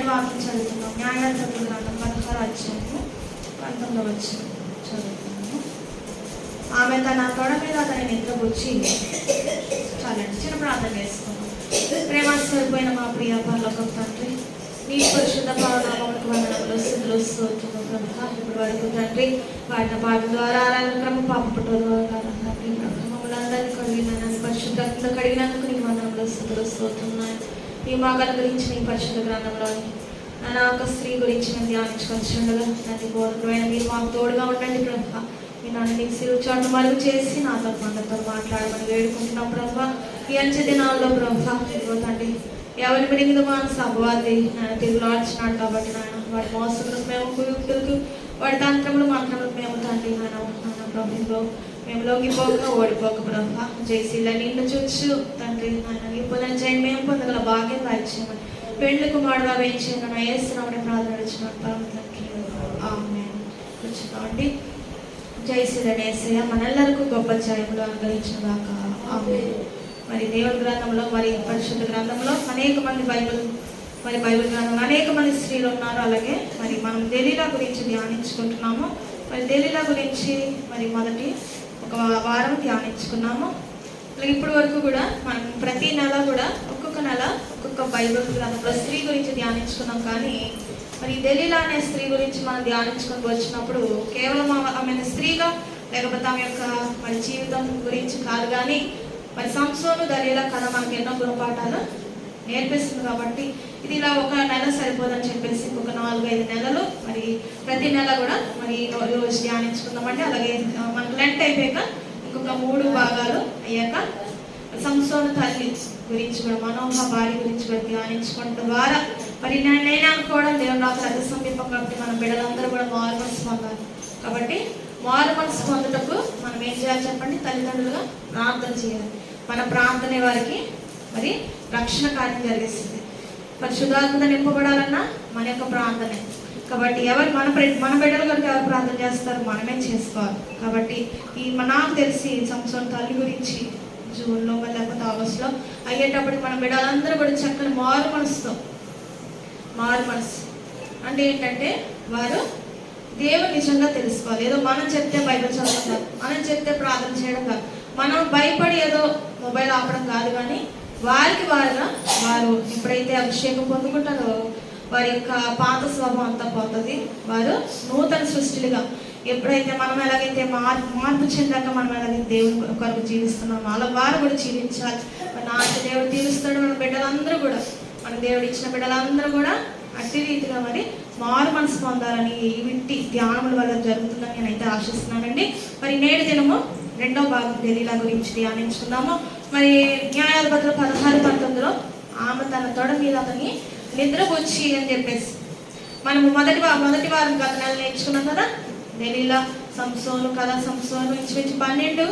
వాక్యం చదువుతున్నాం. న్యాయాధిపతుల గ్రంథం 16వ అధ్యాయము 19వ వచనం చదువుతున్నాము. ఆమె తన తొడ మీద అతని నిద్రపుచ్చి చాలండి. చిన్న ప్రార్థన చేసుకున్నాం. ప్రేమాస్వరూపమైన మా ప్రియ పరలోకపు తండ్రి, నీ పరిశుద్ధ పావనామములకు వందనములు, స్తుతులు, స్తోత్రములు ప్రభువా. ఇప్పటి వరకు తండ్రి వాడిన పాట ద్వారా ఆరాధన పాపపట్టు తండ్రి మమ్మల్ని అందరినీ కడిగినాను, పరిశుద్ధంగా కడిగినందుకు నీ వందనములు, స్తుతులు, స్తోత్రములు. ఈ మగల గురించి నీ పరిశుద్ధ గ్రంథంలోని నా ఒక స్త్రీ గురించి మేము ధ్యానించుకొచ్చుండగా నది బోధకుడైన మీరు మాకు తోడుగా ఉండండి ప్రభువా. మీ నన్ను నీకు సిరువు చాటు మరుగు చేసి నాతో మనతో మాట్లాడమని వేడుకుంటున్నాం ప్రభువా. ఈ అంచె దినాల్లో ప్రభువా తండ్రి ఎవరి మిరిగిన మనసు అపవాది ఆయన తిరుగులాడుచున్నాడు కాబట్టి నాయన వాడి మోసములకు మేము కుయుక్తులకు వాడి తంత్రములు మంత్రములకు మేము తండ్రి నాయన ప్రభుత్వం మేము లొంగిపోక ఓడిపోక ప్రభా. జయశీల నిన్ను చూచు తండ్రి నాయన నీ పొందిన జయం మేము పొందగల భాగ్యం రాయించేయమని పెండ్లి కుమారుడుగా వేయించేయమని నా యేసునామమున ప్రార్థన నడుచున్నాం తండ్రి. ఆమేన్. కూర్చుకోండి. జయశీల యేసయ్య మనెల్లరికూ గొప్ప జయములు అనుగ్రహించిన దాకా ఆమేన్. మరి దేవుని గ్రంథంలో మరి పరిశుద్ధ గ్రంథంలో అనేక మంది బైబిల్ గ్రంథంలో అనేక మంది స్త్రీలు ఉన్నారు. అలాగే మరి మనం దెలీలా గురించి ధ్యానించుకుంటున్నాము. మరి దెలీలా గురించి మరి మొదటి ఒక వారం ధ్యానించుకున్నాము. అలాగే ఇప్పటి వరకు కూడా మనం ప్రతి నెల కూడా ఒక్కొక్క నెల ఒక్కొక్క బైబిల్ గ్రంథంలో స్త్రీ గురించి ధ్యానించుకున్నాం. కానీ మరి దెలీలా అనే స్త్రీ గురించి మనం ధ్యానించుకొని వచ్చినప్పుడు కేవలం ఆమె స్త్రీగా లేకపోతే ఆమె యొక్క మరి జీవితం గురించి కాదు, కానీ మరి సంసోను దలీలా కథ మనకి ఎన్నో గుణపాఠాలు నేర్పిస్తుంది. కాబట్టి ఇది ఇలా ఒక నెల సరిపోదని చెప్పేసి ఇంకొక 4-5 నెలలు మరి ప్రతి నెల కూడా మరి రోజు ధ్యానించుకుందామండి. అలాగే మనకు లెంట్ అయిపోయాక ఇంకొక 3 భాగాలు అయ్యాక సంసోను తల్లి గురించి కూడా మనోహ భార్య గురించి కూడా ధ్యానించుకోవడం ద్వారా మరి నేను అనుకోవడం దేవుడు నాకు అతి సమీపం కాబట్టి మన బిడ్డలందరూ కూడా మారు మనసు పొందాలి. కాబట్టి మారు మనసు పొందుటకు మనం ఏం చేయాలి చెప్పండి? తల్లిదండ్రులుగా ప్రార్థన చేయాలి. మన ప్రార్థనే వారికి మరి రక్షణ కార్యం జరిగిస్తుంది. పరిశుద్ధాత్మతో నింపబడాలన్నా మన యొక్క ప్రార్థనే. కాబట్టి ఎవరు మన బిడ్డల కొరకు ఎవరు ప్రార్థన చేస్తారు? మనమే చేసుకోవాలి. కాబట్టి నాకు తెలిసి సంవత్సరం తల్లి గురించి జూన్లో లేకపోతే ఆగస్టులో అయ్యేటప్పటికి మన బిడ్డలందరూ కూడా చక్కని మారు మనసు అంటే ఏంటంటే వారు దేవుడు నిజంగా తెలుసుకోవాలి. ఏదో మనం చెప్తే బైబిల్ చదవడం కాదు, మనం చెప్తే ప్రార్థన చేయడం కాదు, మనం భయపడి ఏదో మొబైల్ ఆపడం కాదు, కానీ వారికి వారుగా వారు ఎప్పుడైతే అభిషేకం పొందుకుంటారో వారి యొక్క పాత స్వభావం అంతా పోతుంది. వారు నూతన సృష్టిలుగా ఎప్పుడైతే మనం ఎలాగైతే మార్పు చెందాక మనం ఎలాగైతే దేవుని కొరకు జీవిస్తున్నామో అలా వారు కూడా జీవించాలి. నాకు దేవుడు తీరుస్తాడు. మన బిడ్డలందరూ కూడా మన దేవుడు ఇచ్చిన బిడ్డలందరూ కూడా అట్టి రీతిగా మరి మారు మనసు పొందాలని ఈ వింటి ధ్యానముల వల్ల జరుగుతుందని నేనైతే ఆశిస్తున్నానండి. మరి నేడు దినము 2వ భాగం దెలీలా గురించి ధ్యానించుకుందాము. మరి న్యాయాధిపతులు 16-19లో ఆమె తన తొడ మీద అతని నిద్రపుచ్చి అని చెప్పేసి మనము మొదటి వారం గత నెల నేర్చుకున్నాం కదా. దెలీలా సంసోను కదా. సంసోను ఇంచుమించు 12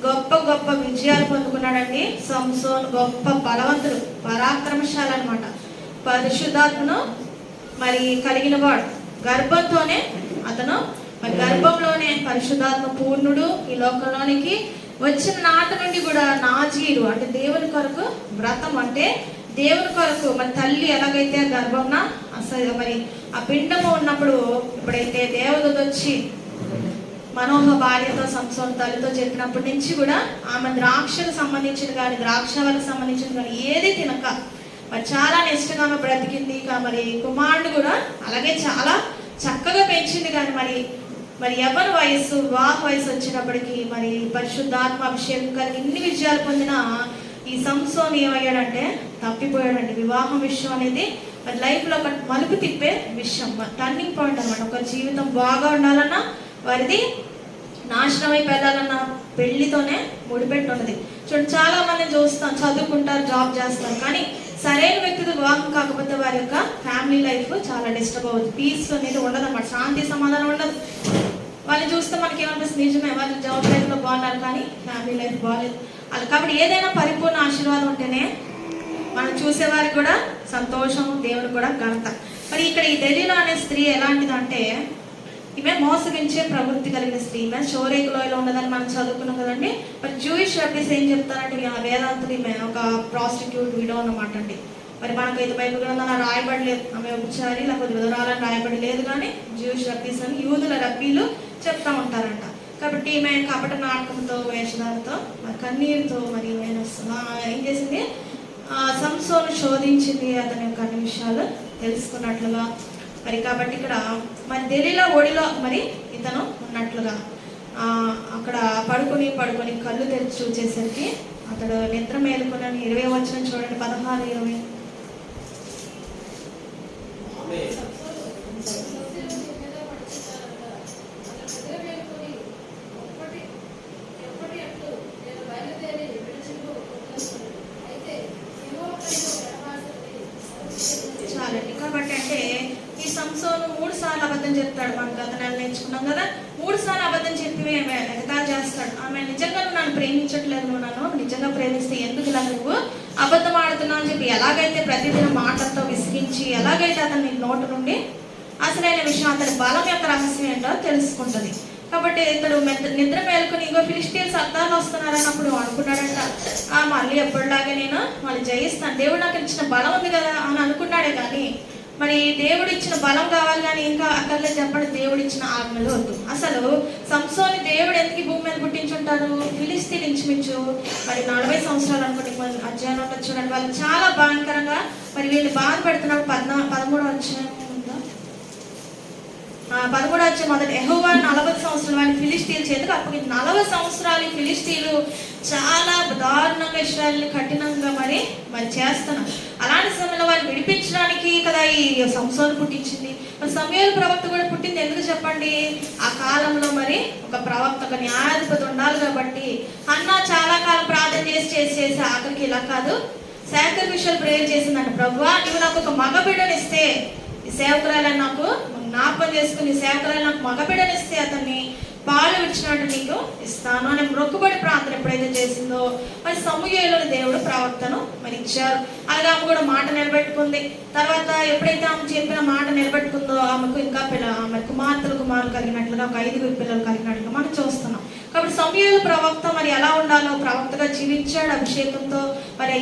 గొప్ప విజయాలు పొందుకున్నాడండి. సంసోను గొప్ప బలవంతుడు, పరాక్రమశాలి అనమాట. పరిశుద్ధాత్మను మరి కలిగిన వాడు. గర్భంతోనే అతను మరి గర్భంలోనే పరిశుద్ధాత్మ పూర్ణుడు ఈ లోకంలోనికి వచ్చిన నాటి నుండి కూడా నాజీరు అంటే దేవుని కొరకు వ్రతం అంటే దేవుని కొరకు మరి తల్లి ఎలాగైతే గర్భంన అసలు మరి ఆ పిండము ఉన్నప్పుడు ఇప్పుడైతే దేవదూత వచ్చి మనోహ భార్యతో సంసోను తల్లితో చెప్పినప్పటి నుంచి కూడా ఆమె ద్రాక్షకు సంబంధించిన కానీ ద్రాక్షలకు సంబంధించిన కానీ ఏది తినక మరి చాలా నిష్టగా ఆమె బ్రతికింది. మరి కుమారుడు కూడా అలాగే చాలా చక్కగా పెంచింది. కానీ మరి ఎవరి వయసు వివాహ వయసు వచ్చినప్పటికీ మరి పరిశుద్ధాత్మ అభిషేకం కలిగి ఇన్ని విజయాలు పొందిన ఈ సంసోను ఏమయ్యాడంటే తప్పిపోయాడండి. వివాహం విషయం అనేది మరి లైఫ్లో ఒక మలుపు తిప్పే విషయం, టర్నింగ్ పాయింట్ అనమాట. ఒక జీవితం బాగా ఉండాలన్నా వారిది నాశనం అయిపోయాలన్నా పెళ్లితోనే ముడిపెట్టి ఉన్నది. చూడండి, చాలా మంది చూస్తాం, చదువుకుంటారు, జాబ్ చేస్తారు, కానీ సరైన వ్యక్తితో వివాహం కాకపోతే వారి యొక్క ఫ్యామిలీ లైఫ్ చాలా డిస్టర్బ్ అవుతుంది. పీస్ అనేది ఉండదు అన్నమాట, శాంతి సమాధానం ఉండదు. వాళ్ళని చూస్తే మనకి ఏమనిపిస్తుంది? నిజమే, వాళ్ళు జాబ్ లైఫ్లో బాగున్నారు కానీ ఫ్యామిలీ లైఫ్ బాగాలేదు. అది కాబట్టి ఏదైనా పరిపూర్ణ ఆశీర్వాదం ఉంటేనే మనం చూసేవారికి కూడా సంతోషం, దేవుడు కూడా ఘనత. మరి ఇక్కడ ఈ దెలీలా అనే స్త్రీ ఎలాంటిదంటే ఈమె మోసగించే ప్రవృత్తి కలిగిన స్త్రీ. ఈమె షోరేక్ లోయలో ఉన్నదని మనం చదువుకున్నాం కదండి. మరి జూయిష్ రబ్బీస్ ఏం చెప్తారంటే వేదాంతులు ఈమె ఒక ప్రాస్టిట్యూట్ విడో అన్నమాట అండి. మరి మనకైతే బైబిల్ గ్రంథంలో రాయబడలేదు ఆమె వ్యభిచారి లేకపోతే విధురాలని రాయబడి లేదు, కానీ జ్యూస్ రబ్బీస్ అని యూదుల రబ్బీలు చెప్తా ఉంటారంట. కాబట్టి ఈమె కపట నాటకంతో వేషధాలతో మరి కన్నీరుతో మరి ఏం చేసింది, సంసోను శోధించింది, అతని యొక్క అన్ని విషయాలు తెలుసుకున్నట్లుగా. మరి కాబట్టి ఇక్కడ మరి దెలీలా ఒడిలో మరి ఇతను ఉన్నట్లుగా అక్కడ పడుకొని కళ్ళు తెరిచి చూసేసరికి అతడు నిద్ర మేలుకున్నాను. 20 వచనం చూడండి, 16-20. చాలండి. కాబట్టి అంటే ఈ సంసోను 3 సార్లు అబద్ధం చెప్తాడు. మనం గత నెల నేర్చుకున్నాం కదా, 3 సార్లు అబద్ధం చెప్పి ఎగతాళి చేస్తాడు. ఆమె నిజంగా నువ్వు నన్ను ప్రేమించట్లేదు, నువ్వు నన్ను నిజంగా ప్రేమిస్తే ఎందుకు ఇలా నువ్వు అబద్ధం ఆడుతున్నావు అని చెప్పి ఎలాగైతే ప్రతిదిన మాటలతో విసిగించి ఎలాగైతే అతని నోటు నుండి అసలైన విషయం, అతని బలం యొక్క రహస్యం ఏంటో తెలుసుకుంటుంది. కాబట్టి ఇతడు నిద్ర మేలుకొని ఇగో ఫిలిష్తీయులు సర్దార్లు వస్తున్నారన్నప్పుడు అనుకున్నాడంట, మళ్ళీ ఎప్పటిలాగే నేను మళ్ళీ జయిస్తాను, దేవుడు నాకు ఇచ్చిన బలం ఉంది కదా అని అనుకున్నాడే. కానీ మరి దేవుడు ఇచ్చిన బలం కావాలి, కానీ ఇంకా అక్కర్లేదు చెప్పండి, దేవుడు ఇచ్చిన ఆజ్ఞలు వద్దు. అసలు సంసోని దేవుడు ఎందుకు భూమి మీద పుట్టించుంటారు? ఫిలిష్తీయులు ఇంచుమించు మరి 40 సంవత్సరాలు అనుకోండి, అధ్యయనం ఉంటుంది చూడండి, వాళ్ళు చాలా భయంకరంగా మరి వీళ్ళు బాధపడుతున్నారు. 13వ అధ్యాయం 13వ అధ్యాయం మొదటి యెహోవా 40 సంవత్సరాలు వారిని ఫిలిష్తీయుల చేతికి అప్పగించి 40 సంవత్సరాలు ఫిలిష్తీయులు చాలా దారుణంగా ఇశ్రాయేలుని కఠినంగా మరి చేస్తున్నారు. అలాంటి సమయంలో వారిని విడిపించడానికి కదా ఈ సంసోను పుట్టించింది. మరి సమూయేలు ప్రవక్త కూడా పుట్టింది ఎందుకు చెప్పండి? ఆ కాలంలో మరి ఒక ప్రవక్త, ఒక న్యాయాధిపతి ఉండాలి. కాబట్టి అన్న చాలా కాలం ప్రార్థన చేసి ఆఖరికి ఇలా కాదు, సాక్రిఫిషియల్ ప్రేయర్ చేసిందంట, ప్రభువా నువ్వు నాకు ఒక మగ బిడ్డనిస్తే, ఈ సేవకురాలని నాకు జ్ఞాపకం చేసుకుని సేవకురాలు నాకు మగ బిడ్డనిస్తే అతన్ని పాలు విడిచినట్టు నీకు ఇస్తాను అని మొక్కుబడి ప్రార్థన ఎప్పుడైతే చేసిందో మరి సమూయేలు దేవుడు ప్రవక్తను మరి ఇచ్చారు. అలాగే ఆమె కూడా మాట నిలబెట్టుకుంది. తర్వాత ఎప్పుడైతే ఆమె చెప్పిన మాట నిలబెట్టుకుందో ఆమెకు ఇంకా ఆమె కుమారులు కలిగినట్లుగా ఒక 5 పిల్లలు కలిగినట్లుగా మనం చూస్తున్నాం. కాబట్టి సమూయేలు ప్రవక్త మరి ఎలా ఉండాలో ప్రవక్తగా జీవించాడు అభిషేకంతో. మరి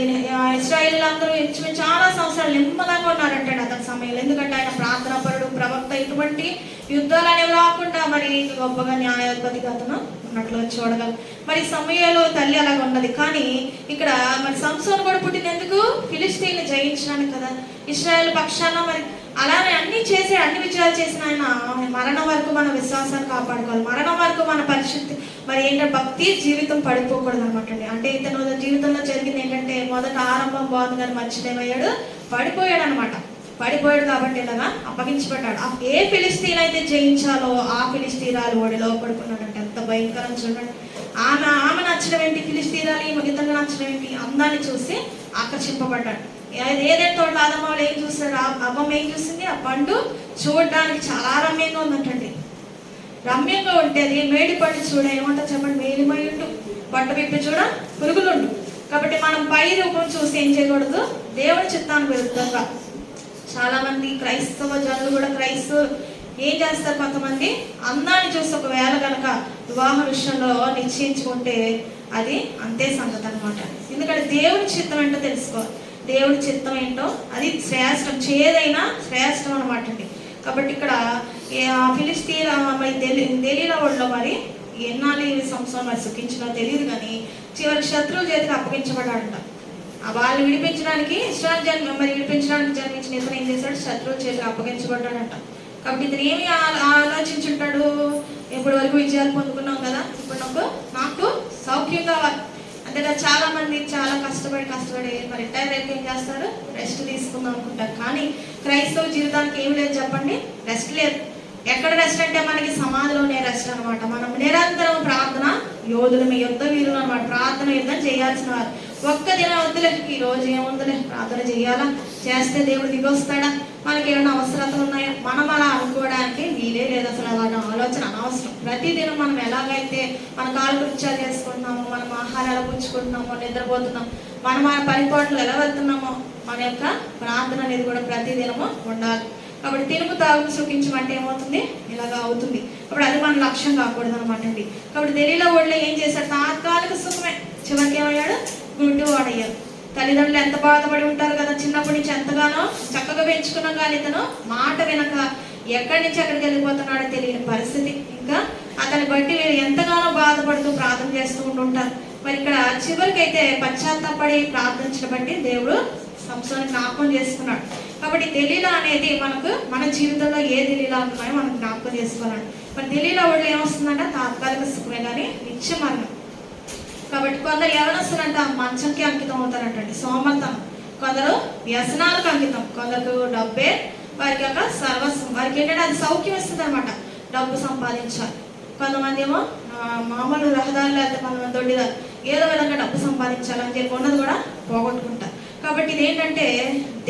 ఇశ్రాయేలీయులందరూ చాలా సంవత్సరాలు నెమ్మదంగా ఉన్నారంటే అతని సమయంలో, ఎందుకంటే ఆయన ప్రార్థనా పరుడు ప్రవక్త, ఇటువంటి యుద్ధాలు అనేవి రాకుండా మరి గొప్పగా న్యాయాధిపతిగా అతను ఉన్నట్లు చూడగలం. మరి సమూయేలు తల్లి అలాగ ఉన్నది. కానీ ఇక్కడ మరి సంసోను కూడా పుట్టింది ఎందుకు? ఫిలిష్తీయుని జయించడానికి కదా, ఇశ్రాయేలు పక్షాన మరి అలానే అన్ని విజయాలు చేసిన ఆయన మరణం వరకు మన విశ్వాసాన్ని కాపాడుకోవాలి. మరణం వరకు మన పరిస్థితి మరి ఏంటంటే భక్తి జీవితం పడిపోకూడదు అనమాట అండి. అంటే ఇతను జీవితంలో జరిగింది ఏంటంటే మొదట ఆరంభం బాగుంది కానీ మధ్యమయ్యాడు, పడిపోయాడు అనమాట. పడిపోయాడు కాబట్టి ఇలాగా అప్పగించబడ్డాడు. ఏ ఫిలిష్తీన్ అయితే జయించాలో ఆ ఫిలిష్తీరాలు ఒడిలో పడుకున్నాడంటే ఎంత భయంకరం చూడండి. ఆమె నచ్చడం ఏంటి, ఫిలిష్తీరాలు ఈ మిగతంగా నచ్చడం ఏంటి, అందాన్ని చూసి ఆకర్షింపబడ్డాడు. ఏదైతే తోట ఆదమ్మ ఏం చూస్తాడు, అమ్మమ్మ ఏం చూసింది, ఆ పండు చూడడానికి చాలా రమ్యంగా ఉందంటండి. రమ్యంగా ఉంటే అది మేడి పండు చూడ ఏమంటా చెప్పండి, మేలిమై ఉండు, పట్ట విప్పి చూడ పురుగులుండు. కాబట్టి మనం పై రూపం చూసి ఏం చేయకూడదు, దేవుడి చిత్తానికి విరుద్ధంగా. చాలా మంది క్రైస్తవ జనులు కూడా ఏం చేస్తారు, కొంతమంది అందాన్ని చూసి ఒకవేళ కనుక వివాహ విషయంలో నిశ్చయించుకుంటే అది అంతే సంగతి అనమాట. ఎందుకంటే దేవుడి చిత్తం ఏంటో తెలుసుకోవాలి. దేవుడి చిత్తం ఏంటో అది శ్రేష్టం, చేదైనా శ్రేష్టం అనమాట అండి. కాబట్టి ఇక్కడ ఫిలిష్తీయుల మరి దెలీలా ఒడిలో మరి ఎన్నాళ్ళు ఈ సంవత్సరం మరి సుఖించినా తెలియదు, కానీ చివరికి శత్రువుల చేతికి అప్పగించబడ్డాడంట. వాళ్ళు విడిపించడానికి విడిపించడానికి జన్మించిన ఇతను ఏం చేశాడు, శత్రువుల చేతికి అప్పగించబడ్డాడంట. కాబట్టి ఇతను ఏమి ఆలోచించుంటాడు, ఇప్పటి వరకు విజయాలు పొందుకున్నాం కదా, ఇప్పుడు నాకు సౌఖ్యం కావాలి. అంతేగా చాలా మంది చాలా కష్టపడి మరి రిటైర్ అయితే ఏం చేస్తారు, రెస్ట్ తీసుకుందాం అనుకుంటారు. కానీ క్రైస్తవ జీవితానికి ఏమి లేదు చెప్పండి, రెస్ట్ లేదు. ఎక్కడ రెస్ట్ అంటే మనకి సమాధిలోనే రెస్ట్ అనమాట. మనం నిరంతరం ప్రార్థన యోధులు, మీ యుద్ధ వీరులు అనమాట. ప్రార్థన యుద్ధం చేయాల్సిన వారు. ఒక్క దినం వద్దులే, ఈ రోజు ఏముందులే, ప్రార్థన చేయాలా, చేస్తే దేవుడు దిగొస్తాడా, మనకి ఏమైనా అవసరతలు ఉన్నాయా, మనం అలా అనుకోవడానికి వీలే లేదు. అసలు అలాంటి ఆలోచన అనవసరం. ప్రతిదినం మనం ఎలాగైతే మన కాలకృత్యాలు చేసుకుంటున్నామో, మనం ఆహారాలు పుచ్చుకుంటున్నామో, నిద్రపోతున్నాం, మనం మన పరిపాట్లు ఎలా వెళ్తున్నామో, మన యొక్క ప్రార్థన అనేది కూడా ప్రతిదినము ఉండాలి. కాబట్టి తినుము తాగు సుఖించమంటే ఏమవుతుంది, ఇలాగా అవుతుంది. కాబట్టి అది మన లక్ష్యం కాకూడదు అనమాట అండి. కాబట్టి దెలీలా ఒడిలో ఏం చేశాడు, తాత్కాలిక సుఖమే, చివరికి ఏమయ్యాడు, గుడ్డివాడయ్యాడు. తల్లిదండ్రులు ఎంత బాధపడి ఉంటారు కదా, చిన్నప్పటి నుంచి ఎంతగానో చక్కగా పెంచుకున్నా కానీ ఇతను మాట వినక ఎక్కడి నుంచి ఎక్కడికి వెళ్ళిపోతున్నాడో తెలియని పరిస్థితి. ఇంకా అతని బట్టి వీరు ఎంతగానో బాధపడుతూ ప్రార్థన చేస్తూ ఉంటుంటారు. మరి ఇక్కడ చివరికి అయితే పశ్చాత్తాపడి ప్రార్థించడం బట్టి దేవుడు సంసోను జ్ఞాపకం చేసుకున్నాడు. కాబట్టి దెలీలా అనేది మనకు మన జీవితంలో ఏ దెలీలా ఉన్నాయో మనం జ్ఞాపకం చేసుకోవాలండి. మరి దెలీలా ఒళ్ళు ఏమొస్తుందంటే తాత్కాలిక సుఖమే కానీ నిత్య మరణం. కాబట్టి కొందరు యవనస్తులంట మంచంకి అంకితం అవుతారంటండి, సోమర్థనం. కొందరు వ్యసనాలకు అంకితం, కొందరు డబ్బే వారికి యొక్క సర్వస్వం. వారికి ఏంటంటే అది సౌఖ్యం ఇస్తుంది అనమాట, డబ్బు సంపాదించాలి. కొంతమంది ఏమో మామూలు రహదారులు అయితే కొంతమంది దొడ్డిదారు ఏదో విధంగా డబ్బు సంపాదించాలని చెప్పి ఉన్నది కూడా పోగొట్టుకుంటారు. కాబట్టి ఇది ఏంటంటే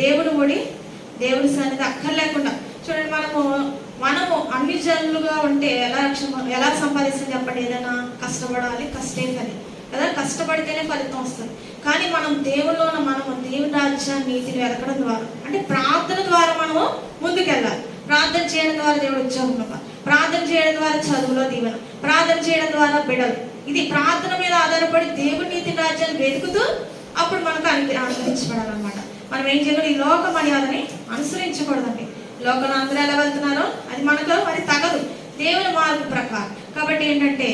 దేవుడు ఒడి, దేవుడి సన్నిధి అక్కర్లేకుండా. చూడండి, మనము అన్ని జనులుగా ఉంటే ఎలా సంపాదిస్తాం చెప్పండి? ఏదైనా కష్టపడాలి, కష్టం కదా, కష్టపడితేనే ఫలితం వస్తుంది. కానీ మనం దేవుళ్ళలోన మనము దేవుని రాజ్యాన్ని నీతిని వెతకడం ద్వారా, అంటే ప్రార్థన ద్వారా మనము ముందుకెళ్ళాలి. ప్రార్థన చేయడం ద్వారా దేవుడు ఉద్యోగం, ప్రార్థన చేయడం ద్వారా చదువులో దీవెన, ప్రార్థన చేయడం ద్వారా బిడలు. ఇది ప్రార్థన మీద ఆధారపడి దేవుడి నీతిని రాజ్యాన్ని వెతుకుతూ అప్పుడు మనకు అనుసరించబడాలన్నమాట. మనం ఏం చేయకూడదు, ఈ లోక మర్యాదని అనుసరించకూడదండి. లోకంలో అందరూ ఎలా వెళ్తున్నారో అది మనకు మరి తగదు, దేవుని మార్గ ప్రకారం. కాబట్టి ఏంటంటే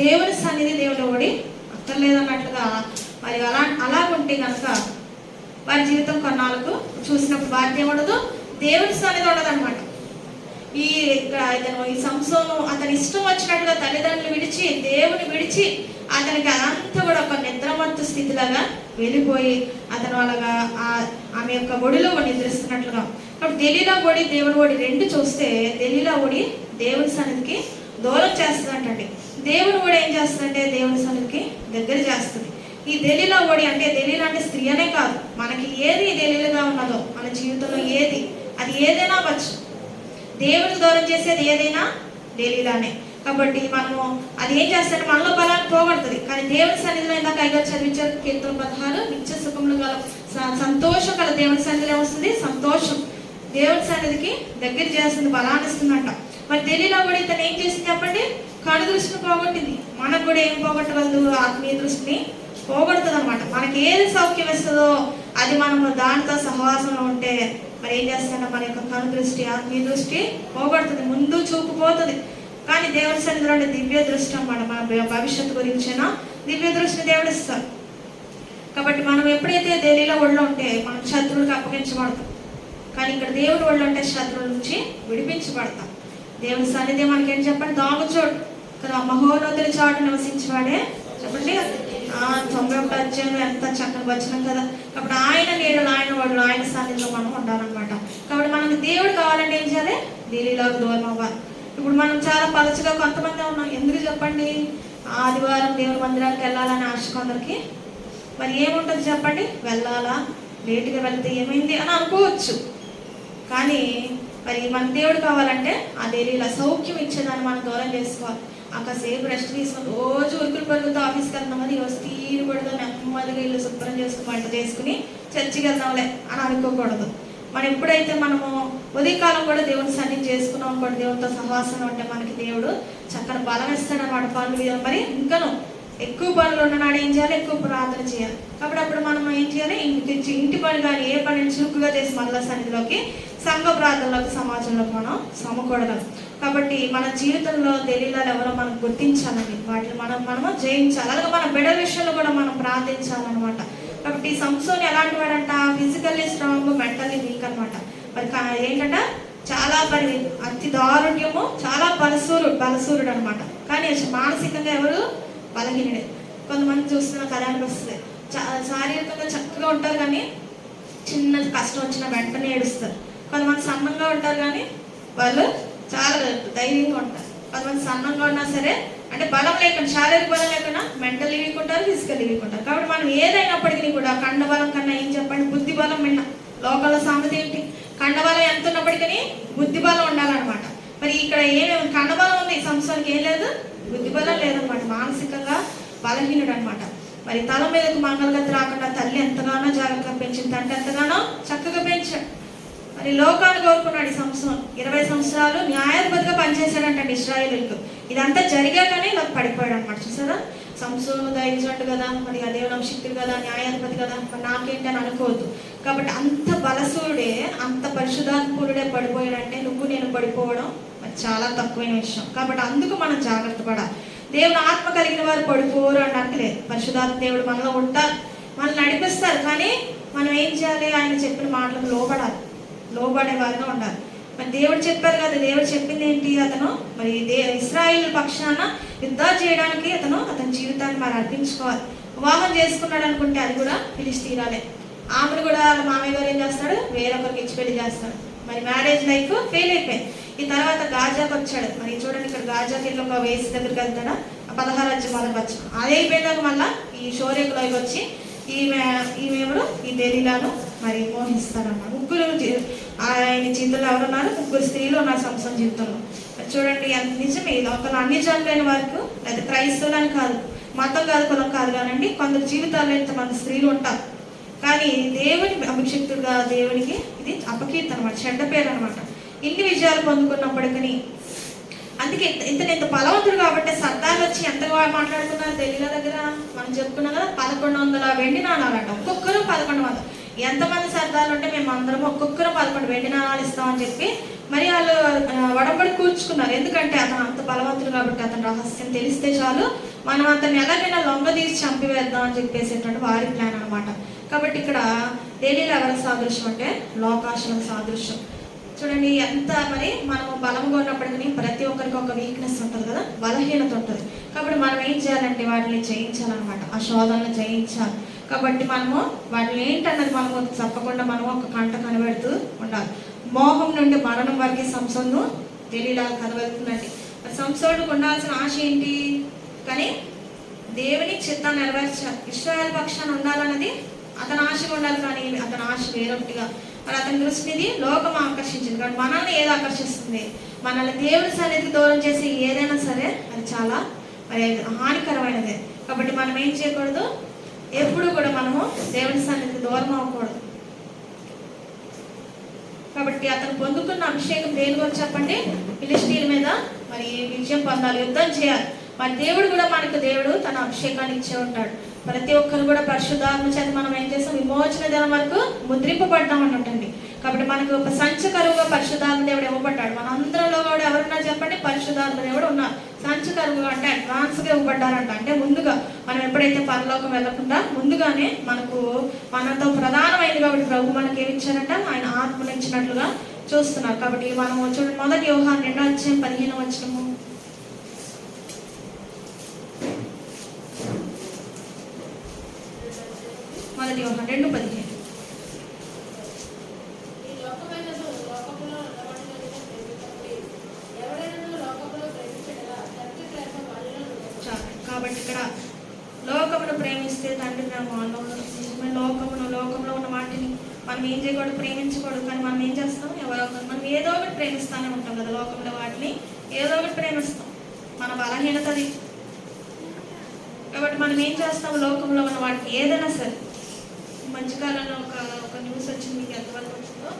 దేవుని సన్నిధి దేవుని ఓడి అక్కర్లేదన్నట్లుగా మరి అలాగుంటే కనుక వారి జీవితం కొన్నాళ్ళకు చూసినప్పుడు వారికి ఏముండదు, దేవుని సన్నిధి ఉండదు అనమాట. ఈ సంసోను అతని ఇష్టం వచ్చినట్టుగా తల్లిదండ్రులు విడిచి దేవుని విడిచి అతనికి అదంతా కూడా ఒక నిద్రమత్తు స్థితిలాగా వెళ్ళిపోయి అతను అలాగా ఆమె యొక్క ఒడిలో నిద్రిస్తున్నట్లుగా. కాబట్టి దెలీలా ఒడి దేవుని ఒడి రెండు చూస్తే దెలీలా ఒడి దేవుని సన్నిధికి దూరం చేస్తుందంటండి. దేవుని ఒడి ఏం చేస్తుందంటే దేవుని సన్నిధికి దగ్గర చేస్తుంది. ఈ దెలీలా ఒడి అంటే దెలీలా అంటే స్త్రీ అనే కాదు, మనకి ఏది దెలీలుగా ఉన్నదో మన జీవితంలో ఏది అది ఏదైనా అవ్వచ్చు, దేవుని దూరం చేసేది ఏదైనా దెలీలానే. కాబట్టి మనము అది ఏం చేస్తారంటే మనలో బలాన్ని పోగొడుతుంది. కానీ దేవుని సన్నిధిలో ఇందాక ఐదో చదివించారు కీర్తన 16 నిత్య సుఖములు గల సంతోషం కల దేవుని సన్నిధిలో వస్తుంది. సంతోషం దేవుని సన్నిధికి దగ్గర చేస్తుంది, బలాన్ని ఇస్తుందంట. మరి దెలీలా కూడా ఇతను ఏం చేసింది చెప్పండి? కను దృష్టిని పోగొట్టింది. మనకు కూడా ఏం పోగొట్టగలదు? ఆత్మీయ దృష్టిని పోగొడుతుంది అనమాట. మనకి ఏది సౌఖ్యం ఇస్తుందో అది మనము దానితో సహవాసంలో ఉంటే మరి ఏం చేస్తుందంటే మన యొక్క కను దృష్టి, ఆత్మీయ దృష్టి పోగొడుతుంది, ముందు చూపు పోతుంది. కానీ దేవుని సన్నిధిలో దివ్య దృష్టి అన్నమాట. మన భవిష్యత్తు గురించిన దివ్య దృష్టిని దేవుడు ఇస్తారు. కాబట్టి మనం ఎప్పుడైతే దెలీలా ఒళ్ళో ఉంటే మనం శత్రువులకు అప్పగించబడతాం. కానీ ఇక్కడ దేవుడి ఒళ్ళు అంటే శత్రువుల నుంచి విడిపించబడతాం. దేవుని సన్నిధి మనకేం చెప్పండి? దొంగ చోటు కదా, మహోన్నతుల చాటు నివసించేవాడే చెప్పండి. 91 అధ్యాయంలో ఎంత చక్కని వచనం కదా. కాబట్టి ఆయన నీడలు, ఆయన వాళ్ళు, ఆయన సన్నిధిలో మనం ఉండాలన్నమాట. కాబట్టి మనకు దేవుడు కావాలంటే ఏం చేయాలి? దెలీలాకు దూరం అవ్వాలి. ఇప్పుడు మనం చాలా పలచగా కొంతమంది ఉన్నాం. ఎందుకు చెప్పండి? ఆదివారం దేవుని మందిరానికి వెళ్ళాలని ఆశ కొందరికి. మరి ఏముంటుంది చెప్పండి? వెళ్ళాలా, లేటుగా వెళ్తే ఏమైంది అని అనుకోవచ్చు. కానీ మరి మన దేవుడు కావాలంటే ఆ దెలీలా సౌఖ్యం ఇచ్చేదాన్ని మనం దూరం చేసుకోవాలి. కాసేపు రెస్ట్ తీసుకొని రోజు ఉరుకులు పరుగుతూ ఆఫీస్కి వెళ్తామని ఈరోజు తీరు పడుతూ నెమ్మదిగా ఇల్లు శుభ్రం చేసుకుని వంట చేసుకుని చర్చికి వెళ్దాంలే అని అనుకోకూడదు. మనం ఎప్పుడైతే మనము ఉదయకాలం కూడా దేవుని సన్నిధి చేసుకున్నాం కూడా, దేవునితో సహవాసంలో ఉంటే మనకి దేవుడు చక్కని బలం ఇస్తాడన్నమాట. పనులు మరి ఇంకను ఎక్కువ పనులు ఉన్ననాడు ఏం చేయాలి? ఎక్కువ ప్రార్థన చేయాలి. కాబట్టి అప్పుడు మనం ఏం చేయాలి? ఇంటి పని కానీ ఏ పని చురుకుగా చేసి మళ్ళా సన్నిధిలోకి, సంఘ ప్రార్థనలోకి, సమాజంలోకి మనం సమకూడగలం. కాబట్టి మన జీవితంలో దెలీలాలు ఎవరో మనం గుర్తించాలండి. వాటిని మనము జయించాలి. అలాగే మన బిడ్డల విషయంలో కూడా మనం ప్రార్థించాలన్నమాట. కాబట్టి సంసోను ఎలాంటి వాడంట? ఫిజికల్లీ స్ట్రాంగ్, మెంటల్లీ వీక్ అనమాట. మరి ఏంటంట? చాలా అతి దారుణ్యము, చాలా బలసూరుడు అనమాట. కానీ మానసికంగా ఎవరు? బలహీనుడే. కొంతమంది చూస్తున్న కదా అనిపిస్తుంది, శారీరకంగా చక్కగా ఉంటారు కానీ చిన్న కష్టం వచ్చిన వెంటనే ఏడుస్తారు. కొంతమంది సన్నంగా ఉంటారు కానీ వాళ్ళు చాలా ధైర్యంగా ఉంటారు. కొంతమంది సన్నంగా ఉన్నా సరే అంటే బలం లేకుండా, శారీరక బలం లేకుండా మెంటల్ వీక్ ఉంటారు, ఫిజికల్ వీక్ ఉంటారు. కాబట్టి మనం ఏదైనప్పటికీ కూడా కండబలం కన్నా ఏం చెప్పండి? బుద్ధి బలం విన్నా. లోకల సామెత ఏంటి? కండబలం ఎంత ఉన్నప్పటికీ బుద్ధి బలం ఉండాలన్నమాట. మరి ఇక్కడ ఏమేమి కండబలం ఉంది, సంవత్సరానికి ఏం లేదు, బుద్ధి బలం లేదనమాట. మానసికంగా బలహీనుడు అనమాట. మరి తల మీదకు మంగళగతి రాకుండా తల్లి ఎంతగానో జాగ్రత్తగా పెంచింది, తండ్రి ఎంతగానో చక్కగా పెంచాడు. మరి లోకాన్ని కోరుకున్నాడు ఈ సంవత్సరం. 20 సంవత్సరాలు న్యాయాధిపతిగా పనిచేశాడంటండి ఇశ్రాయేలులకు. ఇదంతా జరిగాకనే ఇలా పడిపోయాడు అనమాట. చూసారా? సంసోను దైవజనుడు కదా, మరి ఆ దేవుని అభిషిక్తుడు కదా, న్యాయాధిపతి కదా, మరి నాకేంటి అని అనుకోవద్దు. కాబట్టి అంత బలసూడే, అంత పరిశుద్ధాత్ముడే పడిపోయాడంటే నువ్వు నేను పడిపోవడం మరి చాలా తక్కువైన విషయం. కాబట్టి అందుకు మనం జాగ్రత్త పడాలి. దేవుని ఆత్మ కలిగిన వారు పడిపోరు అనడానికి లేదు. పరిశుద్ధాత్మ దేవుడు మనలో ఉంటారు, మనల్ని నడిపిస్తారు. కానీ మనం ఏం చేయాలి? ఆయన చెప్పిన మాటలకు లోబడాలి, లోబడే వారిగా ఉండాలి. మరి దేవుడు చెప్పారు కదా, దేవుడు చెప్పింది ఏంటి? అతను మరి ఇశ్రాయేలు పక్షాన యుద్ధాలు చేయడానికి అతని జీవితాన్ని మరి అర్పించుకోవాలి. వివాహం చేసుకున్నాడు అనుకుంటే అది కూడా ఫిలిష్తీయురాలే. ఆమెను కూడా వాళ్ళ మామయ్య గారు ఏం చేస్తాడు? వేరొకరికి ఇచ్చి పెళ్లి చేస్తాడు. మరి మ్యారేజ్ లైఫ్ ఫెయిల్ అయిపోయింది. ఈ తర్వాత గాజాకి వచ్చాడు. మరి చూడండి, ఇక్కడ గాజాకి వెళ్ళి ఒక వేసి దగ్గరికి వెళ్తాడా, 16 అధ్యాయం మొదటి వచనం. అదే అయిపోయిందాక మళ్ళీ ఈ షోరేకులోకి వచ్చి ఈమెవరు? ఈ దెలీలాను మరి మోహిస్తాడన్నమాట. ముగ్గురు ఆయన జీవితంలో ఎవరున్నారు? ముగ్గురు స్త్రీలు ఉన్నారు సంవత్సరం జీవితంలో. చూడండి ఎంత నిజమే. ఒకరు అన్ని జనులైన వరకు, లేదా క్రైస్తవులని కాదు, మతం కాదు, కులం కాదు కానండి, కొందరు జీవితాల్లో ఇంతమంది స్త్రీలు ఉంటారు. కానీ దేవుని అభిషిక్తుడుగా దేవునికి ఇది అపకీర్తి అనమాట, చెడ్డ పేరు అనమాట. ఇన్ని విజయాలు పొందుకున్నప్పటికీ, అందుకే ఇంత బలవంతుడు కాబట్టి సర్దాలు వచ్చి ఎంత మాట్లాడుతున్నారు దెలీలా దగ్గర. మనం చెప్పుకున్నాం కదా, 1100 వెండి నాణాలంట, ఒక్కొక్కరు 1100. ఎంతమంది సర్దాలు ఉంటే మేము అందరం ఒక్కొక్కరు 11 వెండి నాణాలు ఇస్తామని చెప్పి మరి వాళ్ళు వడబడి కూర్చుకున్నారు. ఎందుకంటే అతను అంత బలవంతుడు కాబట్టి, అతని రహస్యం తెలిస్తే చాలు మనం అతన్ని ఎలాగైనా లొంగ తీసి చంపివేద్దాం అని చెప్పేసేటువంటి వారి ప్లాన్ అనమాట. కాబట్టి ఇక్కడ దెలీలా ఎవరి సాదృశ్యం అంటే లోకాశులకు సాదృశ్యం. చూడండి ఎంత మరి మనము బలంగా ఉన్నప్పటికీ ప్రతి ఒక్కరికి ఒక వీక్నెస్ ఉంటుంది కదా, బలహీనత ఉంటుంది. కాబట్టి మనం ఏం చేయాలంటే వాటిని జయించాలన్నమాట, ఆ శోధనలు జయించాలి. కాబట్టి మనము వాటిని ఏంటన్నది మనము తప్పకుండా మనము ఒక కంట కనబెడుతూ ఉండాలి. మోహం నుండి మరణం వరకు సంసోను దెలీలా కనబడుతుందండి. మరి సంసోనుకు ఉండాల్సిన ఆశ ఏంటి? కానీ దేవుని చిత్తాన్ని నెరవేర్చాలి. ఇశ్రాయేలు పక్షాన ఉండాలన్నది అతని ఆశగా ఉండాలి, కానీ అతని ఆశ వేరొకటిగా. మరి అతని దృష్టిని లోకం ఆకర్షించింది. కానీ మనల్ని ఏది ఆకర్షిస్తుంది? మనల్ని దేవుని సన్నిధికి దూరం చేసి ఏదైనా సరే అది చాలా మరి హానికరమైనదే. కాబట్టి మనం ఏం చేయకూడదు? ఎప్పుడు కూడా మనము దేవుని సన్నిధికి దూరం అవ్వకూడదు. కాబట్టి అతను పొందుకున్న అభిషేకం దేని గురించి చెప్పండి? ఫిలిష్తీయుల మీద మరి విజయం పొందాలి, యుద్ధం చేయాలి. మరి దేవుడు కూడా మనకు దేవుడు తన అభిషేకాన్ని ఇచ్చే ఉంటాడు. ప్రతి ఒక్కరు కూడా పరిశుద్ధాత్మ చేత మనం ఏం చేస్తాం? విమోచన దినం వరకు ముద్రింపబడ్డాం అన్నట్టండి. కాబట్టి మనకు ఒక సంచకరువుగా పరిశుద్ధాత్మ దేవుడు ఇవ్వబడ్డాడు. మన అందరిలో కూడా ఎవరున్నారు చెప్పండి? పరిశుద్ధాత్మ దేవుడు ఉన్నారు. సంచకరువుగా అంటే అడ్వాన్స్గా ఇవ్వబడ్డారంట. అంటే ముందుగా మనం ఎప్పుడైతే పరలోకం వెళ్ళకుండా ముందుగానే మనతో ప్రధానమైంది కాబట్టి ప్రభు మనకి ఏమి ఇచ్చారంట? ఆయన ఆత్మను ఇచ్చినట్లుగా చూస్తున్నారు. కాబట్టి మనము చూడండి, మొదటి యోహాను 2వ అధ్యాయం 15వ వచనము. మొదటి యోహాను 2:15. కాబట్టి ఇక్కడ లోకమును ప్రేమిస్తే తండ్రి ప్రేమ లోకంలో ఉన్న వాటిని మనం ఏం చేయకూడదు? ప్రేమించకూడదు. కానీ మనం ఏం చేస్తాం? మనం ఏదో ఒకటి ప్రేమిస్తానే ఉంటాం కదా. లోకంలో వాటిని ఏదో ఒకటి ప్రేమిస్తాం, మన బలహీనత అది. కాబట్టి మనం ఏం చేస్తాం? లోకంలో ఉన్న వాటిని ఏదైనా సరే. మధ్యకాలంలో ఒక న్యూస్ వచ్చింది, మీకు ఎంతవరకు వచ్చిందో.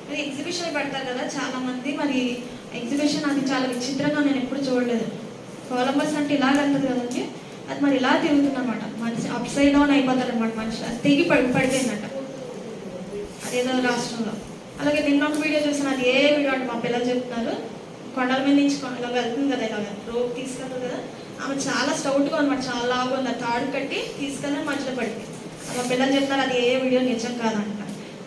మరి ఎగ్జిబిషన్ పెడతారు కదా చాలా మంది. మరి ఎగ్జిబిషన్ అది చాలా విచిత్రంగా నేను ఎప్పుడు చూడలేదు. కొలంబస్ అంటే ఇలా వెళ్తుంది కదండి, అది మరి ఇలా తిరుగుతుందన్నమాట. మనిషి అప్ సైడ్ డౌన్ అయిపోతారు అనమాట. మనిషి అది తెగి పడిపోయిందంట అదేదో రాష్ట్రంలో. అలాగే నిన్న ఒక వీడియో చూసాను, అది ఏ వీడియో అంటే మా పిల్లలు చెప్తున్నారు, కొండల మీద నుంచి ఇలా వెళ్తుంది కదా, ఇలాగ రోప్ తీసుకెళ్తుంది కదా. ఆమె చాలా స్టౌట్గా అనమాట, చాలా లాగా ఉంది. తాడు కట్టి తీసుకెళ్ళి మధ్యలో పడిపోయింది. మా పిల్లలు చెప్తున్నారు అది ఏ వీడియో నిజం కాదంట.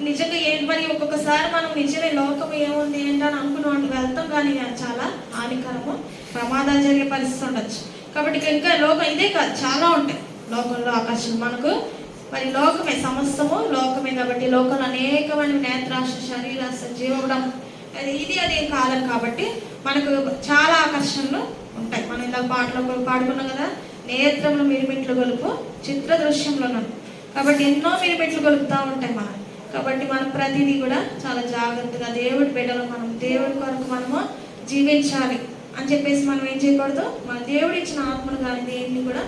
నిజంగా ఏంటి మరి? ఒక్కొక్కసారి మనం నిజమే లోకం ఏముంది ఏంటని అనుకుని వెళ్తాం, కానీ చాలా హానికరము, ప్రమాదాలు జరిగే పరిస్థితి ఉండొచ్చు. కాబట్టి ఇంకా లోకం ఇదే కాదు, చాలా ఉంటాయి లోకంలో ఆకర్షణ. మనకు మరి లోకమే సమస్తము లోకమే. కాబట్టి లోకంలో అనేకమైన నేత్రాశ, శరీరాశ, జీవడం ఇది అదేం కాలం. కాబట్టి మనకు చాలా ఆకర్షణలు ఉంటాయి. మనం ఇందాక పాటలో పాడుకున్నాం కదా, నేత్రములు మిరిమిట్లు గొలుపు చిత్ర దృశ్యంలో ఉన్నాం. కాబట్టి ఎన్నో మిరిమిట్లు గొలుపుతూ ఉంటాయి మనం. కాబట్టి మనం ప్రతిదీ కూడా చాలా జాగ్రత్తగా దేవుడి బిడ్డలు మనం దేవుడి కొరకు మనము జీవించాలి అని చెప్పేసి మనం ఏం చేయకూడదు? మన దేవుడు ఇచ్చిన ఆత్మను కానీ దేన్ని కూడా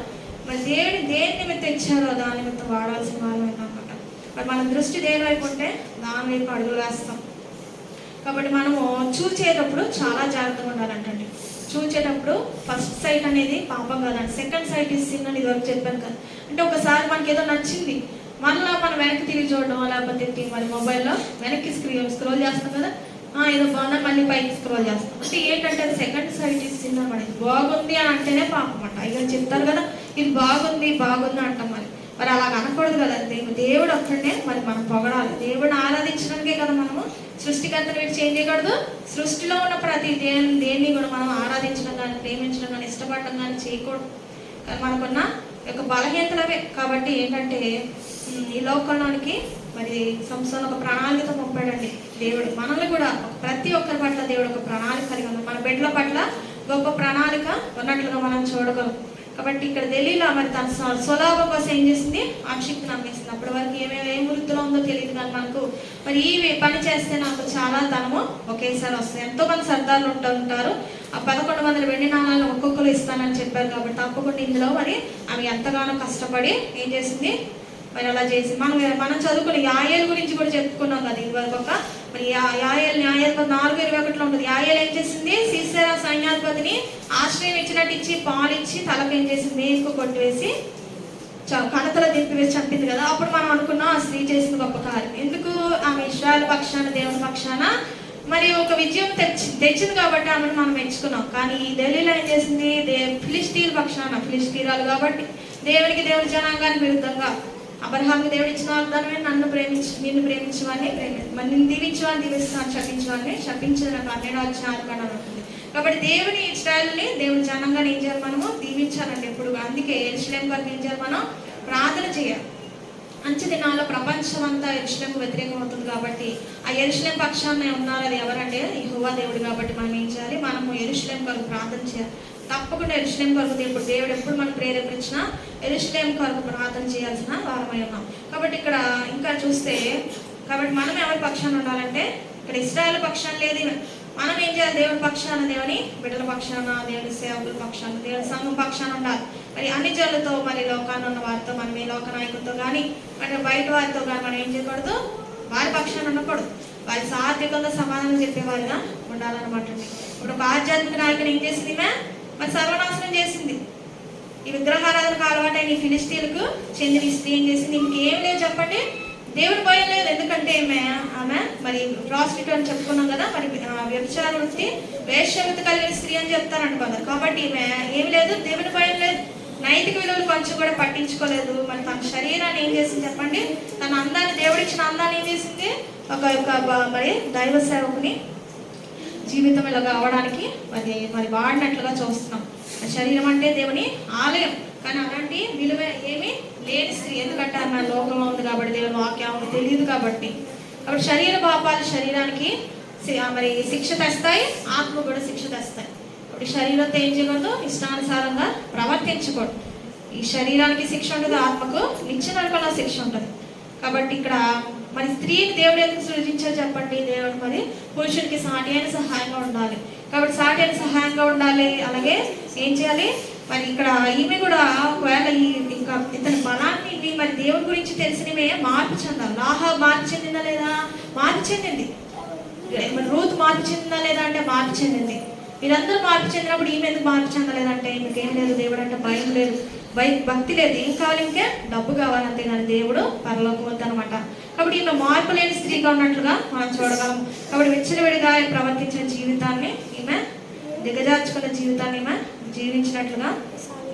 మరి దేవుడు దేని నిమిత్తం ఇచ్చారో దాని నిమిత్తం వాడాల్సిన వాళ్ళం అనమాట. మరి మన దృష్టి దేని వైపు ఉంటే దాని వైపు అడుగులు వేస్తాం. కాబట్టి మనము చూసేటప్పుడు చాలా జాగ్రత్తగా ఉండాలంటండి. చూచేటప్పుడు ఫస్ట్ సైట్ అనేది పాపం కదండి, సెకండ్ సైట్ ఇస్ సిన్ అని ఇదివరకు చెప్పాను కదా. అంటే ఒకసారి మనకి ఏదో నచ్చింది, మళ్ళీ మనం వెనక్కి తిరిగి చూడడం, లేకపోతే మరి మొబైల్లో వెనక్కి స్క్రోల్ చేస్తాం కదా, ఏదో బాగున్నా మళ్ళీ పైకి స్క్రోల్ చేస్తాం. అంటే ఏంటంటే అది సెకండ్ సైట్ ఇస్ సిన్ అనమాట. ఇది బాగుంది అని అంటేనే పాపం అంట. ఇక చెప్తారు కదా ఇది బాగుంది అంటాం. మరి అలా అనకూడదు కదా. దేవుడు ఒక్కడే మరి మనం పొగడాలి. దేవుడిని ఆరాధించడానికే కదా మనము సృష్టికర్తను వీటి చేంజ్ చేయకూడదు. సృష్టిలో ఉన్న ప్రతి దేన్ని కూడా మనం ఆరాధించడం కానీ, ప్రేమించడం కానీ, ఇష్టపడడం కానీ చేయకూడదు. మనకున్న యొక్క బలహీనతలవే. కాబట్టి ఏంటంటే ఈ లోకంలోనికి మరి సంస్థలో ఒక ప్రణాళిక పంపాడండి దేవుడు. మనల్ని కూడా ప్రతి ఒక్కరి పట్ల దేవుడు ఒక ప్రణాళిక కలిగి ఉన్నాడు. మన బిడ్డల పట్ల గొప్ప ప్రణాళిక ఉన్నట్లుగా మనం చూడగలం. కాబట్టి ఇక్కడ దెలీలా మరి తన స్వలాభం కోసం ఏం చేసింది, ఆసక్తి నమ్మేసింది. అప్పటి వరకు ఏం వృత్తిలో ఉందో తెలియదు కానీ మనకు మరి ఈ పని చేస్తే నాకు చాలా ధనము ఒకేసారి వస్తుంది. ఎంతో మంది సర్దార్లు ఉంటారు. ఆ 1100 వెండి నాణాలను ఒక్కొక్కరు ఇస్తానని చెప్పారు. కాబట్టి తప్పకుండా ఇందులో మరి ఆమె ఎంతగానో కష్టపడి ఏం చేసింది, మరి అలా చేసి మనం చదువుకున్న యాయేలు గురించి కూడా చెప్పుకున్నాం కదా ఇదివరకు. మరి యాయేలు 4:21 ఉంటుంది. యాయేలు ఏం చేసింది, సీసెరా సైన్యాధిపతిని ఆశ్రయం ఇచ్చినట్టు ఇచ్చి పాలిచ్చి తలకు ఏం చేసింది, మేకు కొట్టివేసి కణతల దింపివేసి చంపింది కదా. అప్పుడు మనం అనుకున్నాం ఆ స్త్రీ చేసిన గొప్ప కార్యం. ఎందుకు, ఆమె ఇశ్రాయేలు పక్షాన, దేవుని పక్షాన మరి ఒక విజయం తెచ్చింది కాబట్టి ఆమెను మనం మెచ్చుకున్నాం. కానీ ఈ దెలీలా ఏం చేసింది, ఫిలిష్తీయుల పక్షాన, ఫిలిష్తీయురాలు కాబట్టి దేవుని జనాంగానికి విరుద్ధంగా అబ్రహాముకి దేవుడు ఇచ్చిన వాగ్దానమే, నిన్ను ప్రేమించేవాడిని మరి నిన్ను దీవించేవాడిని దీవిస్తాను, శపించేవాడిని శపించిన 12 ఉంటుంది. కాబట్టి దేవుని ఇశ్రాయేలుని దేవుని జనంగా ఏం చేయాలి, మనము దీవించాలండి ఎప్పుడు. అందుకే యెరూషలేము వరకు ఏం చేయాలి, మనం ప్రార్థన చేయాలి. అంచె దినాల్లో ప్రపంచం అంతా యెరూషలేముకు వ్యతిరేకం అవుతుంది. కాబట్టి ఆ యెరూషలేము పక్షాన ఉన్నారు, అది ఎవరంటే యెహోవా దేవుడు. కాబట్టి మనం ఏం చేయాలి, మనము యెరూషలేము కొరకు ప్రార్థన చేయాలి. తప్పకుండా యెరూషలేము కొరకు దేవుడు ఎప్పుడు మనం ప్రేరేపించినా యెరూషలేము కొరకు ప్రార్థన చేయాల్సిన వారమై ఉన్నాం. కాబట్టి ఇక్కడ ఇంకా చూస్తే, కాబట్టి మనం ఎవరి పక్షాన ఉండాలంటే, ఇక్కడ ఇశ్రాయేలు పక్షాన లేదు, మనం ఏం చేయాలి, దేవుని పక్షాన, దేవుని బిడ్డల పక్షాన, దేవుని సేవకుల పక్షాన, దేవుని సంఘం పక్షాన ఉండాలి. మరి అన్ని జనులతో, మరి లోకాన్ని ఉన్న వారితో, మనం ఏ లోక నాయకులతో కానీ మరి బయట వారితో కానీ మనం ఏం చేయకూడదు, వారి పక్షాన ఉండకూడదు. వారి సాత్వికంగా సమాధానం చెప్పేవారిగా ఉండాలన్నమాట. ఇప్పుడు ఒక ఆధ్యాత్మిక నాయకుని ఏం చేసింది, మరి సర్వనాశనం చేసింది. ఈ విగ్రహారాధనకు అలవాటైన ఈ ఫిలిష్తీయులకు చెందిన స్త్రీ ఏం చేసింది, ఇంకేం లేదు చెప్పండి, దేవుడు భయం లేదు. ఎందుకంటే ఆమె మరి ప్రాస్టిట్యూట్ అని చెప్పుకున్నాం కదా, మరి వ్యభిచార వృత్తి, వేశ్యవృత్తి కలిగిన స్త్రీ అని చెప్తారంట కొందరు. కాబట్టి ఈమె ఏమి లేదు, దేవుని భయం లేదు, నైతిక విలువలు కొంచెం కూడా పట్టించుకోలేదు. మరి తన శరీరాన్ని ఏం చేసింది చెప్పండి, తన అందాన్ని, దేవుడిచ్చిన అందాన్ని ఏం చేసింది, మరి దైవ సేవకుని జీవితం ఇలా కావడానికి మరి వాడినట్లుగా చూస్తున్నాం. శరీరం అంటే దేవుని ఆలయం, కానీ అలాంటి విలువ ఏమి లేని స్త్రీ. ఎందుకంటే ఆమె లోకంలో ఉంది కాబట్టి, దేవుని వాక్యం తెలియదు కాబట్టి. శరీర పాపాలు శరీరానికి మరి శిక్ష తెస్తాయి, ఆత్మ కూడా శిక్ష తెస్తాయి. కాబట్టి శరీరంతో ఏం చేయకూడదు, ఇష్టానుసారంగా ప్రవర్తించకూడదు. ఈ శరీరానికి శిక్ష ఉంటుంది, ఆత్మకు నిత్య నరకంలో శిక్ష ఉంటుంది. కాబట్టి ఇక్కడ మరి స్త్రీని దేవుడు ఎందుకు సృజించారు చెప్పండి, దేవుడు మరి పురుషుడికి సాటి అయిన సహాయంగా ఉండాలి. కాబట్టి సాటి అయిన సహాయంగా ఉండాలి. అలాగే ఏం చేయాలి, మరి ఇక్కడ ఈమె కూడా ఒకవేళ ఇంకా ఇతని బలాన్ని మరి దేవుడి గురించి తెలిసినవే మార్పు చెందాలి. లాహా మార్పు చెందిందా లేదా, మార్పు చెందింది. మరి రూత్ మార్పు చెందిందా లేదా అంటే మార్పు చెందింది. వీరందరూ మార్పు చెందినప్పుడు ఈమె ఎందుకు మార్పు చెందలేదంటే, ఈమెకేం లేదు, దేవుడు అంటే భయం లేదు, భక్తి లేదు, ఏం కావాలి, ఇంకే డబ్బు కావాలంతే, కానీ దేవుడు పరలోకం వద్దనమాట. కాబట్టి ఈమె మార్పు లేని స్త్రీగా ఉన్నట్లుగా మనం చూడగలం. కాబట్టి విచ్చలవిడిగా ప్రవర్తించిన జీవితాన్ని ఈమె, దిగజార్చుకున్న జీవితాన్ని ఈమె జీవించినట్లుగా,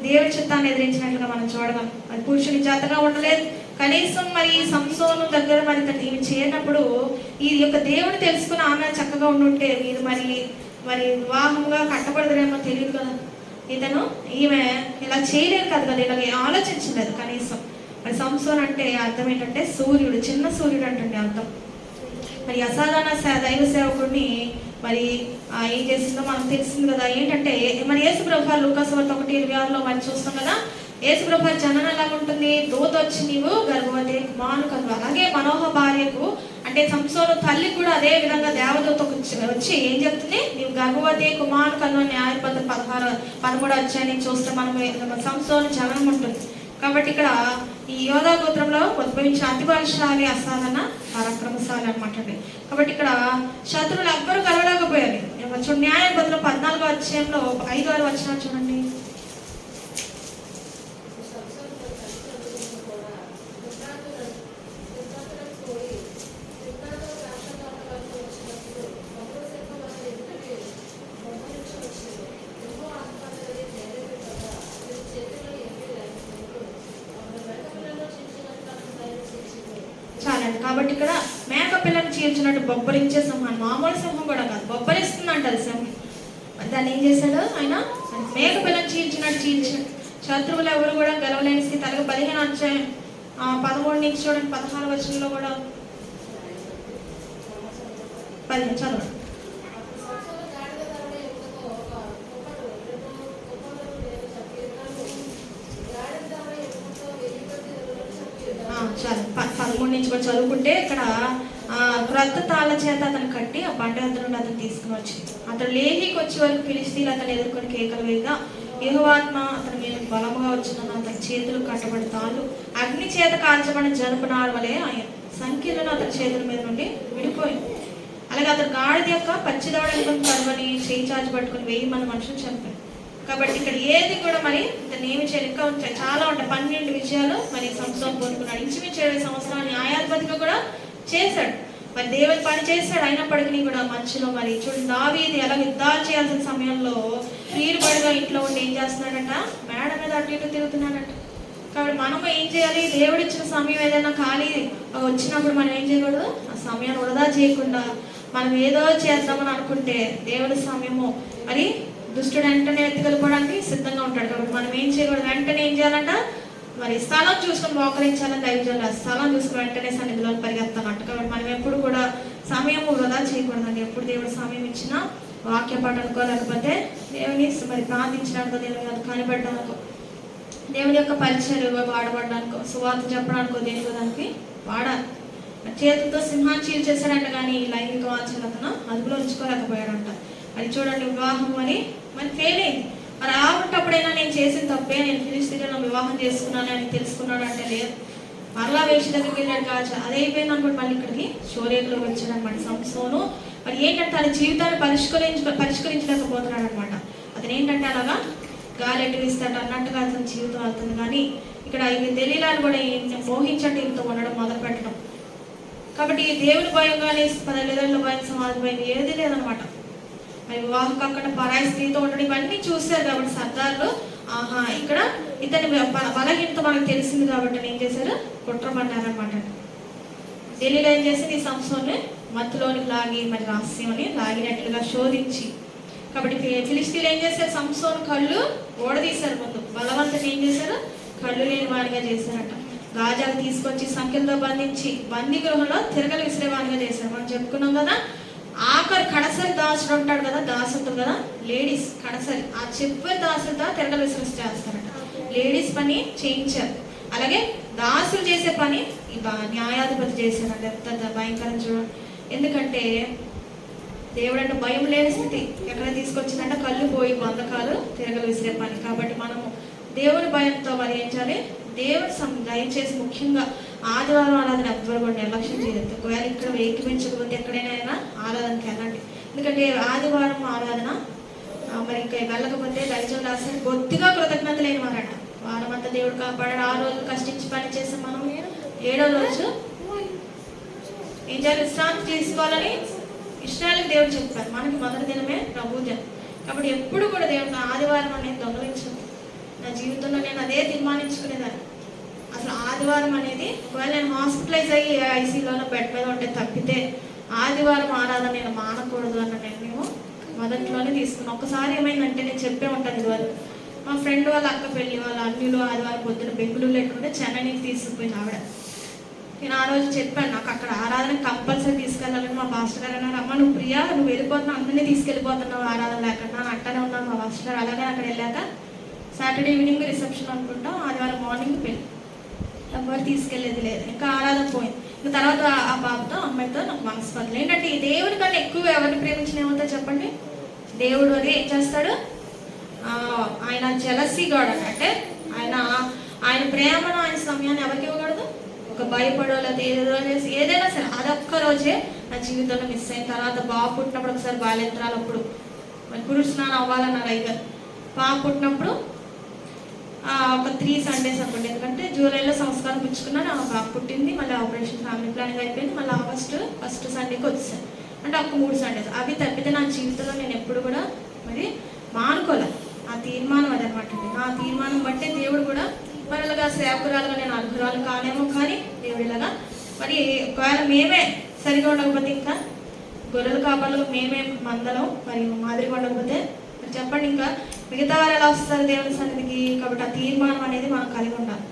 దేవుడి చిత్తాన్ని ఎదిరించినట్లుగా మనం చూడగలం. మరి పురుషుని జాతగా ఉండలేదు. కనీసం మరి సంసోను దగ్గర మరి ఈమె చేరినప్పుడు ఈ యొక్క దేవుని తెలుసుకుని ఆమె చక్కగా ఉండుంటే మీరు మరి వివాహంగా కట్టబడదురేమో తెలియదు కదా. ఈమె ఇలా చేయలేదు కదా, ఇలా ఆలోచించలేదు కనీసం. మరి సంసోన్ అంటే అర్థం ఏంటంటే సూర్యుడు, చిన్న సూర్యుడు అంటే అర్థం. మరి అసాధారణ దైవ సేవకుడిని మరి ఏం చేసిందో మనకు తెలిసింది కదా. ఏంటంటే మరి యేసుప్రభు లూకాసు వార్త 1:26 మరి చూస్తాం కదా, యేసుప్రభు జననం ఎలాగ ఉంటుంది, దూత వచ్చి నీవు గర్భవతి కుమారుని కనుక. అలాగే మనోహ భార్యకు అంటే సంసోను తల్లి కూడా అదే విధంగా దేవదూత వచ్చి ఏం చెప్తుంది, నీవు గర్భవతి కుమారుని కను. న్యాయపత్రం 13 అధ్యాయాన్ని చూస్తే మనం సంసోను జననం ఉంటుంది. కాబట్టి ఇక్కడ ఈ యోధా గోత్రంలో ఉద్భవించిన అతి బలశాలి, అసాధారణ పరాక్రమశాలి అనమాట. కాబట్టి ఇక్కడ శత్రువులు ఎవ్వరూ కలవలేకపోయారు. చూడండి, న్యాయాధిపతులు 14వ అధ్యాయంలో 5-6 వచనాలు చూడండి. చాలండి. కాబట్టి ఇక్కడ మేక పిల్లని చీల్చినట్టు బొబ్బరించే సింహం, మామూలు సింహం కూడా కాదు, బొబ్బరిస్తుందంట అది సింహం. దాన్ని ఏం చేశాడు ఆయన? మేక పిల్లని చీల్చినట్టు చీల్చి శత్రువులు ఎవరు కూడా గెలవలేని స్థితి. అలాగే 15 అధ్యాయం 13 నుంచి చూడండి, 16 వచనంలో కూడా 15 చదవండి. చాలు 13 నుంచి కూడా చదువుకుంటే ఇక్కడ క్రొత్త తాళ్ళ చేత అతను కట్టి ఆ బండ ఎదురు నుండి అతను తీసుకుని వచ్చి అతను లేహీకి వచ్చే వరకు ఫిలిష్తీయులు అతను ఎదుర్కొని కేకలు వేయగా యెహోవాత్మ అతని మీద బలముగా వచ్చిన అతని చేతులు కట్టబడి తాళ్ళు అగ్ని చేత కాల్చబడిన జనపనార వలె ఆయన సంఖ్యలను అతని చేతుల మీద నుండి విడిపోయింది. అలాగే అతను గాడిద యొక్క పచ్చిదవడని కడవని చేయి చాచి పట్టుకుని 1000 మంది మనుషులు చంపారు. కాబట్టి ఇక్కడ ఏది కూడా మరి ఇతను ఏమి చేయాలి, ఇంకా ఉంటాయి, చాలా ఉంటాయి. 12 విజయాలు మరి సంవత్సరం పొందుకున్నాడు. ఇంచుమించు 20 సంవత్సరాలు న్యాయాధిపతిగా కూడా చేశాడు. మరి దేవుని పని చేశాడు. అయినప్పటికీ కూడా మధ్యలో మరి చూడండి, దావీదు ఎలా యుద్ధాలు చేయాల్సిన సమయంలో ప్రియుడిగా ఇంట్లో ఉండి ఏం చేస్తున్నాడట? మేడ మీద అటు ఇటు తిరుగుతున్నాడట. కాబట్టి మనం ఏం చేయాలి? దేవుడు ఇచ్చిన సమయం ఏదైనా ఖాళీ వచ్చినప్పుడు మనం ఏం చేయకూడదు? ఆ సమయాన్ని వృధా చేయకుండా మనం ఏదో చేద్దామని అనుకుంటే దేవుడి సమయము మరి దుష్టుడు వెంటనే ఎత్తుకెళ్ళిపోవడానికి సిద్ధంగా ఉంటాడు. కాబట్టి మనం ఏం చేయకూడదు? వెంటనే ఏం చేయాలంట? మరి స్థలం చూసుకొని మోకరించాలని దైవజనులు స్థలం చూసుకుని వెంటనే సన్నిధిలో పరిగెత్తాలంట. కాబట్టి మనం ఎప్పుడు కూడా సమయం వృధా చేయకూడదండి. ఎప్పుడు దేవుడు సమయం ఇచ్చినా వాక్య పాఠం అనుకో, లేకపోతే దేవుని మరి ప్రార్థించడానికో, దేవుని కనిపెట్టడానికో, దేవుని యొక్క పరిచయం వాడబడ్డానికో, సువార్త చెప్పడానికో, దేనికో దానికి వాడాలి. చేతులతో సింహాన్ని చీల్చేశాడంట, కానీ లైంగిక వాంఛలు అతను అదుపులో ఉంచుకోలేకపోయాడంట. అది చూడండి, వివాహం అని మరి ఫెయిల్ అయింది. మరి ఆ ఉంటప్పుడైనా నేను చేసిన తప్పే, నేను ఫిలిష్తీయులను వివాహం చేసుకున్నాను అని తెలుసుకున్నాడు అంటే లేదు. మరలా వేషి దగ్గరికి వెళ్ళాడు కావచ్చు. అదే అయిపోయింది అనుకోండి, మళ్ళీ ఇక్కడికి షోరేకులో వచ్చాడు అనమాట సంసోను. మరి ఏంటంటే తన జీవితాన్ని పరిష్కరించలేకపోతున్నాడు అనమాట. అతను ఏంటంటే అలాగా గాలి ఎటు ఇస్తాడు అన్నట్టుగా అతని జీవితం అవుతుంది. కానీ ఇక్కడ తెలియలాని కూడా మోహించండి ఇంత ఉండడం మొదలు పెట్టడం. కాబట్టి దేవుని భయం కానీ 10 తల్లిదండ్రుల భయం, సమాజ భయం ఏది లేదనమాట. మరి వివాహం కాకుండా పరాయి స్త్రీతో ఉండడం ఇవన్నీ చూశారు. కాబట్టి సర్దార్లు ఇక్కడ ఇతని బలహీనత మనకు తెలిసింది కాబట్టి ఏం చేశారు? కుట్ర పన్నారనమాట. ఢిల్లీలో ఏం చేసి ఈ సంస్థని మత్తులోనికి లాగి మరి రహస్యమని లాగినట్లుగా శోధించి, కాబట్టి ఫిలిష్తీయులు ఏం చేశారు? సంసోను కళ్ళు ఓడదీశారు. ముందు బలవంతుని ఏం చేశారు? కళ్ళు లేని వాడిగా చేశారట. గాజాలు తీసుకొచ్చి సంఖ్యలతో బంధించి బందీ గృహంలో తిరగలు విసిరేవాడిగా చేశారు. మనం చెప్పుకున్నాం కదా, ఆఖరి కడసరి దాసుడు ఉంటాడు కదా, దాసు ఉంటుంది కదా, లేడీస్ కడసరి ఆ చెప్పే దాసులతో తిరగలు విసిరి చేస్తారట. లేడీస్ పని చేయించారు. అలాగే దాసులు చేసే పని ఈ న్యాయాధిపతి చేశారంట. ఎంత భయంకరం చూడండి. ఎందుకంటే దేవుడు అంటే భయం లేని స్థితి ఎక్కడ తీసుకొచ్చిందంటే కళ్ళు పోయి బంధకాలు తిరగలు విసిరే పని. కాబట్టి మనము దేవుని భయంతో మరి ఏం చేయాలి? దేవుడు దయచేసి ముఖ్యంగా ఆదివారం ఆరాధన ఎవ్వరు కూడా నిర్లక్ష్యం చేయొద్దు. ఒకవేళ ఇక్కడ ఏకీపించకపోతే ఎక్కడైనా ఆరాధనకి వెళ్ళండి. ఎందుకంటే ఆదివారం ఆరాధన మరి ఇంకా వెళ్ళకపోతే దయచేసి రాశారు కొద్దిగా కృతజ్ఞత లేని వారట. వారం అంతా దేవుడు కాపాడాడు. 6 రోజులు కష్టించి పని చేసాం. మనం 7వ రోజు ఏం చేయాలి? విశ్రాంతి తీసుకోవాలని ఇష్టాలకు దేవుడు చెప్పారు. మనకి మొదటి దినమే ప్రభు దినం. కాబట్టి ఎప్పుడు కూడా దేవుడు నా ఆదివారం అనేది దొంగలించదు. నా జీవితంలో నేను అదే తీర్మానించుకునేదాన్ని. అసలు ఆదివారం అనేది ఒకవేళ నేను హాస్పిటలైజ్ అయ్యి ఐసీయూలో బెడ్ మీద ఉంటే తప్పితే ఆదివారం ఆరాధన నేను మానకూడదు అన్న నిర్ణయం మొదట్లోనే తీసుకున్నాను. ఒకసారి ఏమైందంటే నేను చెప్పే ఉంటాను, ఇదివరకు మా ఫ్రెండ్ వాళ్ళ అక్క పెళ్ళి వాళ్ళ అన్నిలో ఆదివారం పొద్దున బెంగళూరు లేకుంటే చెన్నైకి తీసుకుపోయింది ఆవిడ. నేను ఆ రోజు చెప్పాను, నాకు అక్కడ ఆరాధన కంపల్సరీ తీసుకెళ్ళాలని. మా పాస్టర్ గారు అన్నారు, అమ్మ నువ్వు ప్రియా నువ్వు వెళ్ళిపోతున్నావు, అందరినీ తీసుకెళ్ళిపోతున్నావు ఆరాధన లేకుండా అని అంటానే ఉన్నాను మా పాస్టర్ గారు. అలాగే అక్కడ వెళ్ళాక సాటర్డే ఈవినింగ్ రిసెప్షన్ అనుకుంటాం, ఆదివారం మార్నింగ్ పెళ్ళి. ఎవరు తీసుకెళ్ళేది లేదు. ఇంకా ఆరాధన పోయింది. ఇంకా తర్వాత ఆ బాబుతో అమ్మాయితో నాకు మనస్పర్ధలు. ఏంటంటే ఈ దేవుడి కన్నా ఎక్కువ ఎవరిని ప్రేమించిన ఏమవుతా చెప్పండి? దేవుడు అది ఏం చేస్తాడు? ఆయన జెలసీ గాడ్ అంటే ఆయన ప్రేమను ఆయన సమయాన్ని ఎవరికి ఇవ్వకూడదు? ఒక భయపడో లేదా ఏదో చేసి ఏదైనా సరే అదొక్క రోజే నా జీవితంలో మిస్ అయిన తర్వాత బాబు పుట్టినప్పుడు ఒకసారి బాల్యంత్రాలు అప్పుడు మరి పురుష స్నానం అవ్వాలన్నారు అయ్యగారు. పాప పుట్టినప్పుడు ఒక 3 Sundays అనుకోండి, ఎందుకంటే జూలైలో సంస్కారం పుచ్చుకున్నాను, పాప పుట్టింది, మళ్ళీ ఆపరేషన్ ఫ్యామిలీ ప్లానింగ్ అయిపోయింది, మళ్ళీ ఆగస్టు 1st Sundayకి వచ్చేసాను. అంటే ఒక 3 Sundays అవి తప్పితే నా జీవితంలో నేను ఎప్పుడు కూడా మరి మానుకోలే. ఆ తీర్మానం అదనమాట అండి. ఆ తీర్మానం బట్టే దేవుడు కూడా మరి ఇలాగా సేవకురాలుగా నేను అర్హురాలు కానేమో, కానీ దేవుడు ఇలాగా మరి ఒకవేళ మేమే సరిగా ఉండకపోతే, ఇంకా గొర్రెలు కాపాలు మేమే మందలం మరి మాదిరిగా ఉండకపోతే మరి చెప్పండి, ఇంకా మిగతా వారు ఎలా వస్తారు దేవుని సన్నిధికి? కాబట్టి ఆ తీర్మానం అనేది మనం కలిగి ఉండాలి.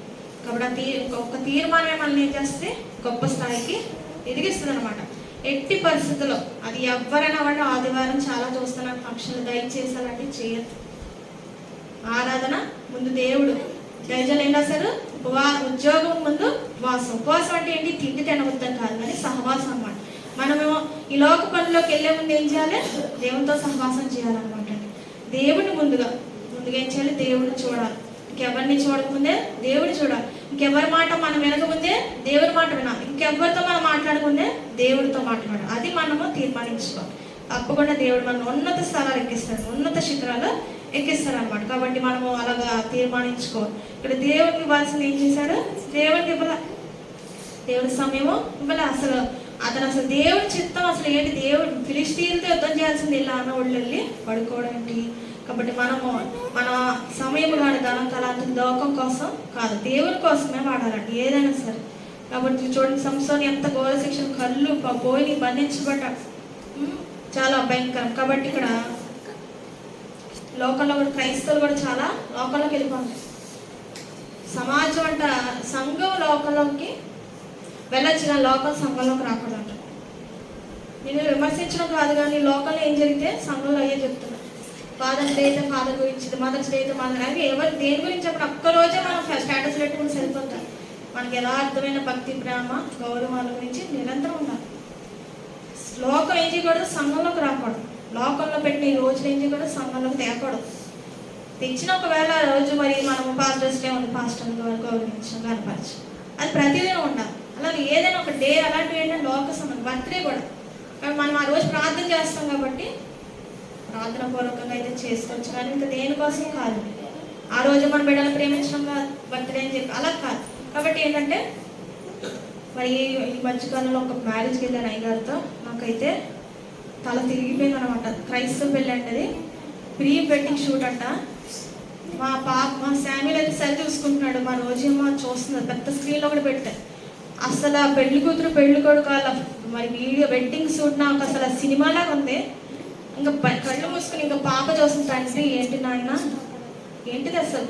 కాబట్టి ఒక తీర్మానమే మనల్ని ఏం చేస్తే గొప్ప స్థాయికి ఎదిగిస్తుంది అనమాట. ఎట్టి పరిస్థితుల్లో అది ఎవరైనా వాళ్ళు ఆదివారం చాలా చూస్తున్నారు ఫంక్షన్లు, దయచేసి అలాంటివి చేయొద్దు. ఆరాధన ముందు దేవుడు, దయజలు ఏం రాశారు? ఉద్యోగం ముందు ఉపవాసం. ఉపవాసం అంటే ఏంటి? తిండి తినవద్దని కాదు, కానీ సహవాసం అనమాట. మనము ఈ లోక పనిలోకి వెళ్ళే ముందు ఏం చేయాలి? దేవునితో సహవాసం చేయాలన్నమాట. దేవుడిని ముందుగా ఏం చేయాలి? దేవుడిని చూడాలి. ఇంకెవరిని చూడకముందే దేవుడిని చూడాలి. ఇంకెవరి మాట మనం వినకముందే దేవుడి మాట వినాలి. ఇంకెవరితో మనం మాట్లాడకముందే దేవుడితో మాట్లాడాలి. అది మనము తీర్మానించుకోవాలి. తప్పకుండా దేవుడు మనం ఉన్నత స్థలాలు ఎక్కిస్తాడు, ఉన్నత శిఖరాలు ఎక్కిస్తాడు అనమాట. కాబట్టి మనము అలాగా తీర్మానించుకోవాలి. ఇక్కడ దేవుడికి ఇవ్వాల్సింది ఏం చేశారు? దేవుడికి దేవుడి సమయము ఇవ్వాలి. అసలు దేవుడి చిత్తం అసలు ఏంటి? దేవుడు ఫిలిష్తీయులతో యుద్ధం చేయాల్సింది ఇలా అన్నవాళ్ళు వెళ్ళి పడుకోవడం ఏంటి? కాబట్టి మన సమయం కానీ ధనం తలాంతం లోకం కోసం కాదు, దేవుడి కోసమే వాడాలండి ఏదైనా సరే. కాబట్టి చూడండి, సంసోను ఎంత ఘోర శిక్షణ, కళ్ళు పోయి బంధించబడ్డాడు, చాలా భయంకరం. కాబట్టి ఇక్కడ లోకంలో కూడా క్రైస్తవులు కూడా చాలా లోకంలోకి వెళ్ళిపోతారు. సమాజం అంట సంఘం లోకంలోకి వెళ్ళొచ్చు, కానీ లోకం సంఘంలోకి రాకూడదంట. నేను విమర్శించడం కాదు, కానీ లోకంలో ఏం జరిగితే సంఘంలో అయ్యే చెప్తున్నా. ఫాదర్స్ డే అయితే ఫాదర్ గురించి, మదర్స్ డే అయితే మదర్, అని ఎవరు దేని గురించి అప్పుడు ఒక్కరోజే మనం స్టేటస్ పెట్టుకుని సరిపోతాం. మనకి ఎలా అర్థమైన భక్తి, ప్రేమ, గౌరవాల గురించి నిరంతరం ఉండాలి. లోకం ఏం చేయకూడదు? సంఘంలోకి రాకూడదు. లోకంలో పెట్టిన ఈ రోజులు ఏం చేయకూడదు? సంఘంలోకి తేకూడదు. తెచ్చిన ఒకవేళ రోజు మరి మనము పాస్టర్స్ డే ఉంది, పాస్టర్ గౌరవించడం, కనపరచం, అది ప్రతిదినం ఉండాలి. అలాగే ఏదైనా ఒక డే అలాంటివి ఏంటంటే లోక సంబంధం, బర్త్డే కూడా. కాబట్టి మనం ఆ రోజు ప్రార్థన చేస్తాం కాబట్టి ప్రార్థన పూర్వకంగా అయితే చేసుకోవచ్చు, కానీ ఇంకా దేనికోసం కాదు. ఆ రోజు మన బిడ్డలు ప్రేమించడం కాదు బర్త్డే అని చెప్పి, అలా కాదు. కాబట్టి ఏంటంటే మరి ఈ మధ్యకాలంలో ఒక మ్యారేజ్కి వెళ్ళాను అయ్యగారితో, నాకైతే తల తిరిగిపోయింది అనమాట. క్రైస్తవ పెళ్ళి అంటే అది ప్రీ వెడ్డింగ్ షూట్ అంట. మా శామ్యుల్ అయితే సరి చూసుకుంటున్నాడు, మా రోజేమో చూస్తున్నారు, పెద్ద స్క్రీన్లో కూడా పెట్టారు. అసలు ఆ పెళ్లి కూతురు పెళ్లి కొడుకు వాళ్ళ మరి వీడియో వెడ్డింగ్ షూట్ నాకు అసలు సినిమాలాగా ఉంది. ఇంకా కళ్ళు మూసుకుని ఇంకా పాప చూస్తుంది, తండ్రి ఏంటి నాయన ఏంటిది అసలు?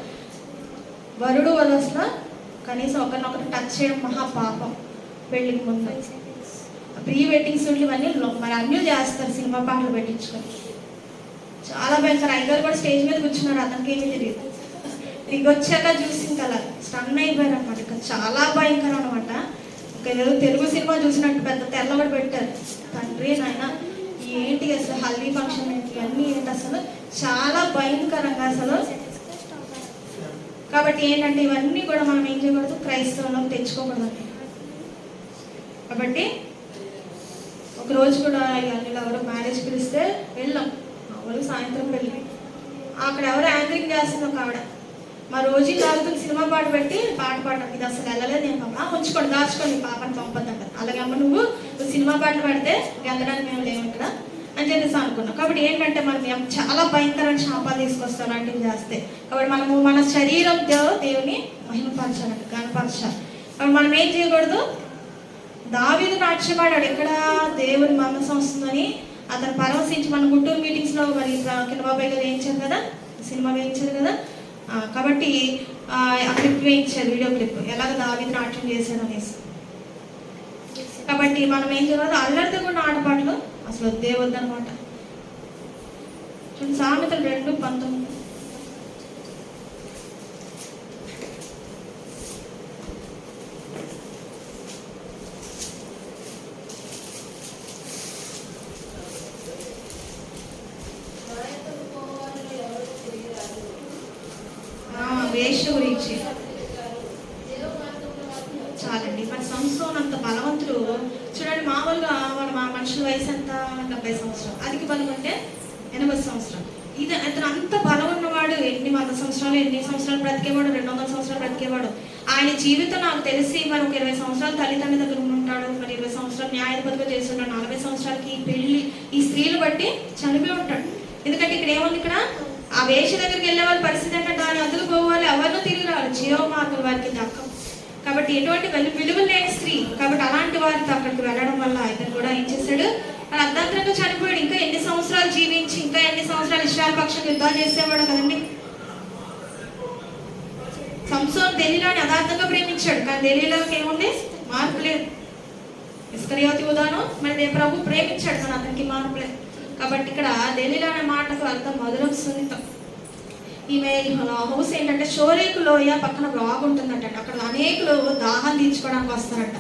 వరుడు అసలు కనీసం ఒకరినొకరు టచ్ చేయడం మహా పాపం. పెళ్లికి ముందు ప్రీ వెడ్డింగ్ షూట్లు ఇవన్నీ మరి అన్నీ చేస్తారు, సినిమా పాటలు పెట్టించుకొని. చాలా భయంకర. అయ్యగారు కూడా స్టేజ్ మీద కూర్చున్నారు, అతనికి ఏమీ తెలియదు. దిగొచ్చాక చూసి ఇంకా అలా స్టన్ అయిపోయారు అనమాట. ఇంకా చాలా భయంకరం అనమాట. ఇంకా ఏదో తెలుగు సినిమా చూసినట్టు పెద్ద తెల్ల కూడా పెట్టారు. తండ్రి నాయన ఏంటి అసలు హల్దీ ఫంక్షన్ ఏంటి, అన్నీ ఏంటి అసలు చాలా భయంకరంగా అసలు. కాబట్టి ఏంటంటే ఇవన్నీ కూడా మనం ఏం చేయకూడదు? క్రైస్తవంలోకి తెచ్చుకోకూడదు. కాబట్టి ఒకరోజు కూడా ఇవన్నీ ఎవరో మ్యారేజ్ పిలిస్తే వెళ్ళాం. ఎవరు సాయంత్రం వెళ్ళి అక్కడ ఎవరు యాంకరింగ్ చేస్తుంది ఒక ఆవిడ. మా రోజు తాగుతున్న సినిమా పాట పెట్టి పాట పాడడం, ఇది అసలు వెళ్ళలేదు. నేను పాప ఉంచుకోండి, దాచుకోండి, పాపని పంపద్దంట. అలాగే అమ్మ నువ్వు సినిమా పాటలు పెడితే వెళ్ళడానికి మేము లేము ఇక్కడ అని చెప్పేసి అనుకున్నాం. కాబట్టి ఏంటంటే మనం చాలా భయంకరమైన శాపాలు తీసుకొస్తాం అలాంటివి చేస్తే. కాబట్టి మనము మన శరీరంతో దేవుని మహిమపరచాలంట, కనపరచాలి. కాబట్టి మనం ఏం చేయకూడదు? దావీదు నాట్యమాడాడు, ఎక్కడ దేవుని మనసు వస్తుందని అతను పరవశించి మన గుంటూరు మీటింగ్స్లో మరి కింద బాబాయ్ గారు వేయించారు కదా, సినిమా వేయించారు కదా. కాబట్టి ఆ క్లిప్ వేయించారు, వీడియో క్లిప్, ఎలాగ దావీదు నాట్యం చేశారు అనేసి. కాబట్టి మనం ఏం చేయాలి? అల్లరితో కూడా ఆటపాటలు అసలు వద్దే వద్దనమాట. సామెతలు 2:19. వేష గురించి చాలండి. మన సంస్థలో అంత బలవంతుడు చూడండి. మామూలుగా మన మనుషుల వయసు ఎంత? 70 సంవత్సరాలు. అధిక బలం అంటే 80 సంవత్సరాలు. అతను అంత బలం ఉన్నవాడు. ఎన్ని 100 సంవత్సరాలు, ఎన్ని సంవత్సరాలు బ్రతికేవాడు, 200 సంవత్సరాలు బ్రతికేవాడు. ఆయన జీవితం నాకు తెలిసి మరి ఒక 20 సంవత్సరాలు తల్లిదండ్రుల దగ్గర ఉంటాడు, మరి 20 సంవత్సరాలు న్యాయాధిపతిగా చేస్తున్నాడు, 40 సంవత్సరాలకి ఈ స్త్రీలు బట్టి చనిపోయి ఉంటాడు. ఎందుకంటే ఇక్కడ ఏముంది, ఇక్కడ ఆ వేష దగ్గరికి వెళ్ళే వాళ్ళ పరిస్థితి అంటే దాని అందుకు పోవాలి, ఎవరినో తిరిగి రావాలి, జీవ మార్గం వారికి దక్కం. కాబట్టి ఎటువంటి విలువ లేని స్త్రీ. కాబట్టి అలాంటి వారితో అక్కడికి వెళ్ళడం వల్ల ఇతను కూడా ఏం చేశాడు, అది అర్ధాంతరంగా చనిపోయాడు. ఇంకా ఎన్ని సంవత్సరాలు జీవించి, ఇంకా ఎన్ని సంవత్సరాలు ఇశ్రాయేలు పక్షం యుద్ధాలు చేసేవాడు కదండి. సంసోను దెలీలాని యథార్థంగా ప్రేమించాడు, కానీ దెలీలాకి ఏముంది, మార్పు లేదు. ఇస్కరియోతు యూదాను మరి ప్రభు ప్రేమించాడు, కానీ అతనికి మార్పు లేదు. కాబట్టి ఇక్కడ దెలీలా అనే మాటకు అర్థం మధురం, సున్నితం. ఈమె హౌస్ ఏంటంటే షోరేకు లోయ పక్కన బ్లాగ్ ఉంటుందంట. అక్కడ అనేకులు దాహం తీర్చుకోవడానికి వస్తారంట.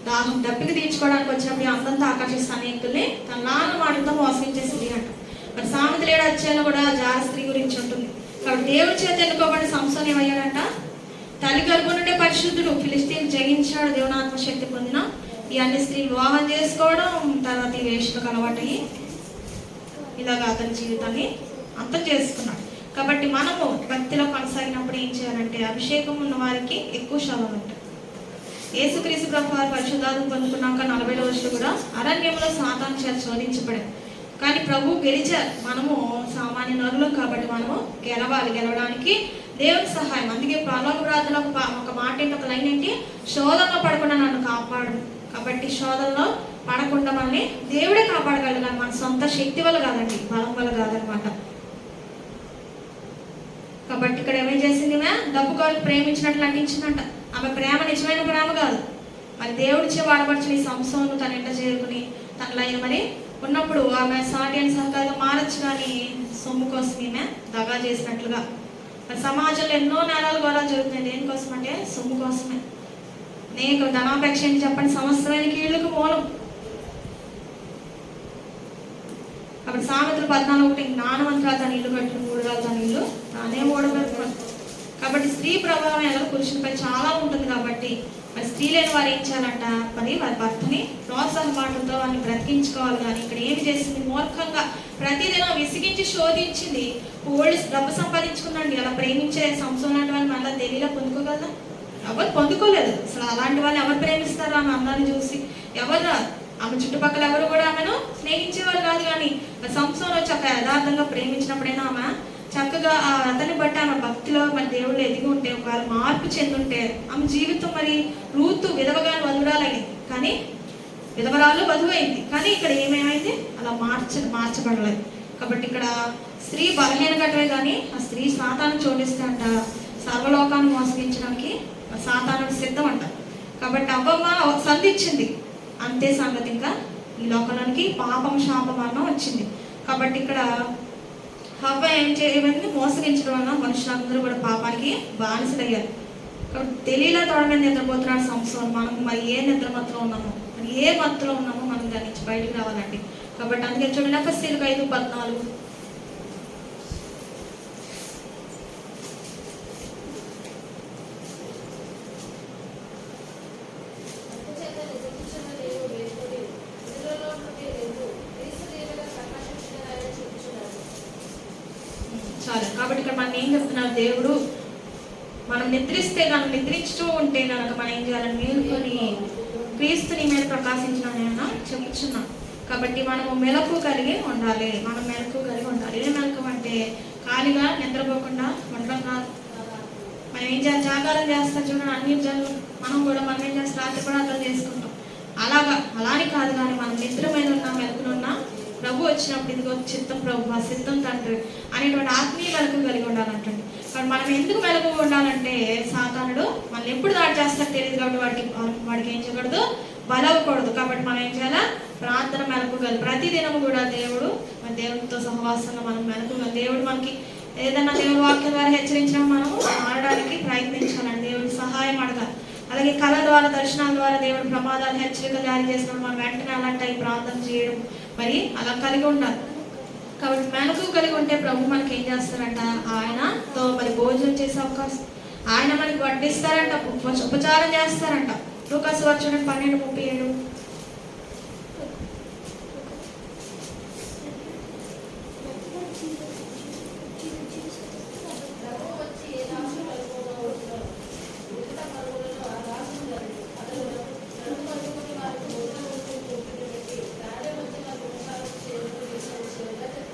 దాహం దప్పికి తీర్చుకోవడానికి వచ్చినప్పుడు అందంతా ఆకర్షిస్తే అనేకుల్ని తన నాన్న మాటలతో మోసగించే స్త్రీ అంట. మరి సామెతల 7 అధ్యాయంలో కూడా జార స్త్రీ గురించి ఉంటుంది. కాబట్టి దేవుడి చేత ఎన్నుకోబడి సంసోను ఏమయ్యాడంట, తల్లి గర్భం నుండే పరిశుద్ధుడు, ఫిలిస్తీన్ జయించాడు, దేవునాత్మ శక్తి పొందిన ఈ అన్ని స్త్రీలు వివాహం చేసుకోవడం, తర్వాత ఈ వేషలకు అలవాటయ్యి ఇలాగా అతని జీవితాన్ని అంతం చేసుకున్నాడు. కాబట్టి మనము భక్తిలో కొనసాగినప్పుడు ఏం చేయాలంటే, అభిషేకం ఉన్న వారికి ఎక్కువ శోధనలు ఉంటాయి. యేసుక్రీస్తు ప్రభు వారు పరిశుద్ధాత్మ పొందుకున్నాక 40 రోజులు కూడా అరణ్యంలో సాతాను చేత శోధించబడింది. కానీ ప్రభు గెలిచారు. మనము సామాన్య నరులు కాబట్టి మనము గెలవాలి. గెలవడానికి దేవుని సహాయం. అందుకే పరలోక ప్రార్థనలో ఒక మాట ఏంటి, ఒక లైన్ ఏంటి, శోధనలో పడకుండా నన్ను కాపాడు. కాబట్టి శోధనలో పడకుండా మనల్ని దేవుడే కాపాడగలడు, కానీ మన సొంత శక్తి వల్ల కాదండి, బలం వల్ల కాదనమాట. కాబట్టి ఇక్కడ ఏమేం చేసింది, డబ్బు కావాలి ప్రేమించినట్లు నటించిందంట. ఆమె ప్రేమ నిజమైన ప్రేమ కాదు. మరి దేవుడిచ్చే వాడపరిచిన ఈ సంసోను తన ఇంట చేరుకుని తనలో మరి ఉన్నప్పుడు ఆమె సాటి అని సహకారంగా మారచ్చు, కానీ సొమ్ము కోసం ఈమె దగా చేసినట్లుగా. మరి సమాజంలో ఎన్నో నేరాలు కూడా జరుగుతున్నాయి. దేనికోసం అంటే సొమ్ము కోసమే. నేను ధనాపేక్ష అని చెప్పండి, సమస్తమైన కీళ్ళకు మూలం. కాబట్టి సామెతలు 14:1 జ్ఞానవంతురాలు తన ఇల్లు కట్టిన 3 రాలు తన ఇల్లు తానే ఓడబెట్టుకోండి. కాబట్టి స్త్రీ ప్రభావం ఎలా పురుషునిపై చాలా ఉంటుంది. కాబట్టి మరి స్త్రీ లేని వారు ఏం చేయాలంట, మరి వారి భర్తని ప్రోత్సాహ మాటలతో వారిని బ్రతికించుకోవాలి. కానీ ఇక్కడ ఏమి చేసింది, మూర్ఖంగా ప్రతిదినం విసిగించి శోధించింది. ఓల్డ్ డబ్బు సంపాదించుకున్నాండి. అలా ప్రేమించే సంసోను లాంటి వాళ్ళని మళ్ళీ దెలీలా పొందుకోగలదా? ఎవరు పొందుకోలేదు. అసలు అలాంటి వాళ్ళని ఎవరు ప్రేమిస్తారు? ఆమె అందాన్ని చూసి ఎవరు, ఆమె చుట్టుపక్కల ఎవరు కూడా ఆమెను స్నేహించేవారు కాదు. కానీ సంసోను వచ్చి ఒక యథార్థంగా ప్రేమించినప్పుడైనా ఆమె చక్కగా అతన్ని బట్టి ఆమె భక్తిలో మరి దేవుళ్ళు ఎదిగి ఉంటే, ఒకవేళ మార్పు చెందుంటే ఆమె జీవితం మరి రూతు విధవగా వధురాలైంది, కానీ విధవరాలు వధువైంది. కానీ ఇక్కడ ఏమేమైంది, అలా మార్చబడలేదు. కాబట్టి ఇక్కడ స్త్రీ బలహీన ఘటమే, కానీ ఆ స్త్రీ సాతాను చోటిస్తే అంట సర్వలోకాన్ని మోసగించడానికి సాతానుడు సిద్ధం అంట. కాబట్టి అవ్వమ్మ సంధించింది, అంతే సంగతి. ఇంకా ఈ లోకంలోనికి పాపం శాపమరణం వచ్చింది. కాబట్టి ఇక్కడ హవ్వ ఏం చేయబడింది, మోసగించడం వల్ల మనుషులందరూ కూడా పాపానికి బానిసలయ్యారు. కాబట్టి తెలియలా తోడ మీద నిద్రపోతున్నాడు సంసోను. మనం మరి ఏ నిద్ర మత్తులో ఉన్నామో, మరి ఏ మత్తులో ఉన్నామో మనం దాని నుంచి బయటకు రావాలండి. కాబట్టి అందుకే చూడండి, ఎఫెసీయులకు 5:14 చాలు. కాబట్టి ఇక్కడ మనం ఏం చెప్తున్నారు, దేవుడు మనం నిద్రిస్తే కనుక, నిద్రించుతూ ఉంటే కనుక మనం ఏం చేయాలని మేలుకొని క్రీస్తుని మీద ప్రకాశించిన చెప్పుచున్నాం. కాబట్టి మనము మెలకు కలిగి ఉండాలి. మనం మెలకు కలిగి ఉండాలి. ఏ మెలకు అంటే ఖాళీగా నిద్రపోకుండా ఉండడం కాదు. మనం ఏం చేయాలి, జాగారం చేస్తాం చూడండి అన్ని జనులు. మనం ఏం చేస్తాం, రాత్రి కూడా అర్థం చేసుకుంటాం. అలానే కాదు, కానీ మనం నిద్ర మీద ఉన్నా, మెలకునున్నా ప్రభు వచ్చినప్పుడు ఇదిగో చిత్తం ప్రభు, ఆ సిద్ధం తండ్రి అనేటువంటి ఆత్మీయ మెలకు కలిగి ఉండాలంటండి. కానీ మనం ఎందుకు మెలకు ఉండాలంటే, సాతానుడు మనల్ని ఎప్పుడు దాడి చేస్తారో తెలియదు. కాబట్టి వాడికి ఏం చేయకూడదు, బలవకూడదు. కాబట్టి మనం ఏం చేయాలా, ప్రార్థన మెలకుగలి. ప్రతిదినము కూడా దేవుడితో సహవాసంగా మనం మెలకుగలి. దేవుడు మనకి ఏదైనా దేవుడి వాక్యం ద్వారా హెచ్చరించినా మనము మారడానికి ప్రయత్నించాలండి. దేవుడి సహాయం అడగాలి. అలాగే కళ ద్వారా, దర్శనాల ద్వారా దేవుడు ప్రమాదాలు హెచ్చరిక జారీ చేసినప్పుడు మనం వెంటనే అలాంటి ప్రార్థన చేయడం మరి అలా కలిగి ఉండాలి. కాబట్టి మెలకు కలిగి ఉంటే ప్రభు మనకి ఏం చేస్తారంట, ఆయనతో మరి భోజనం చేసే అవకాశం, ఆయన మనకి వడ్డిస్తారంట, ఉపచారం చేస్తారంట. లూకాసు వార్త 12:37.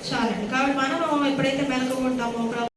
చాలండి. కాబట్టి మనము ఎప్పుడైతే మెలకుగా ఉంటామో,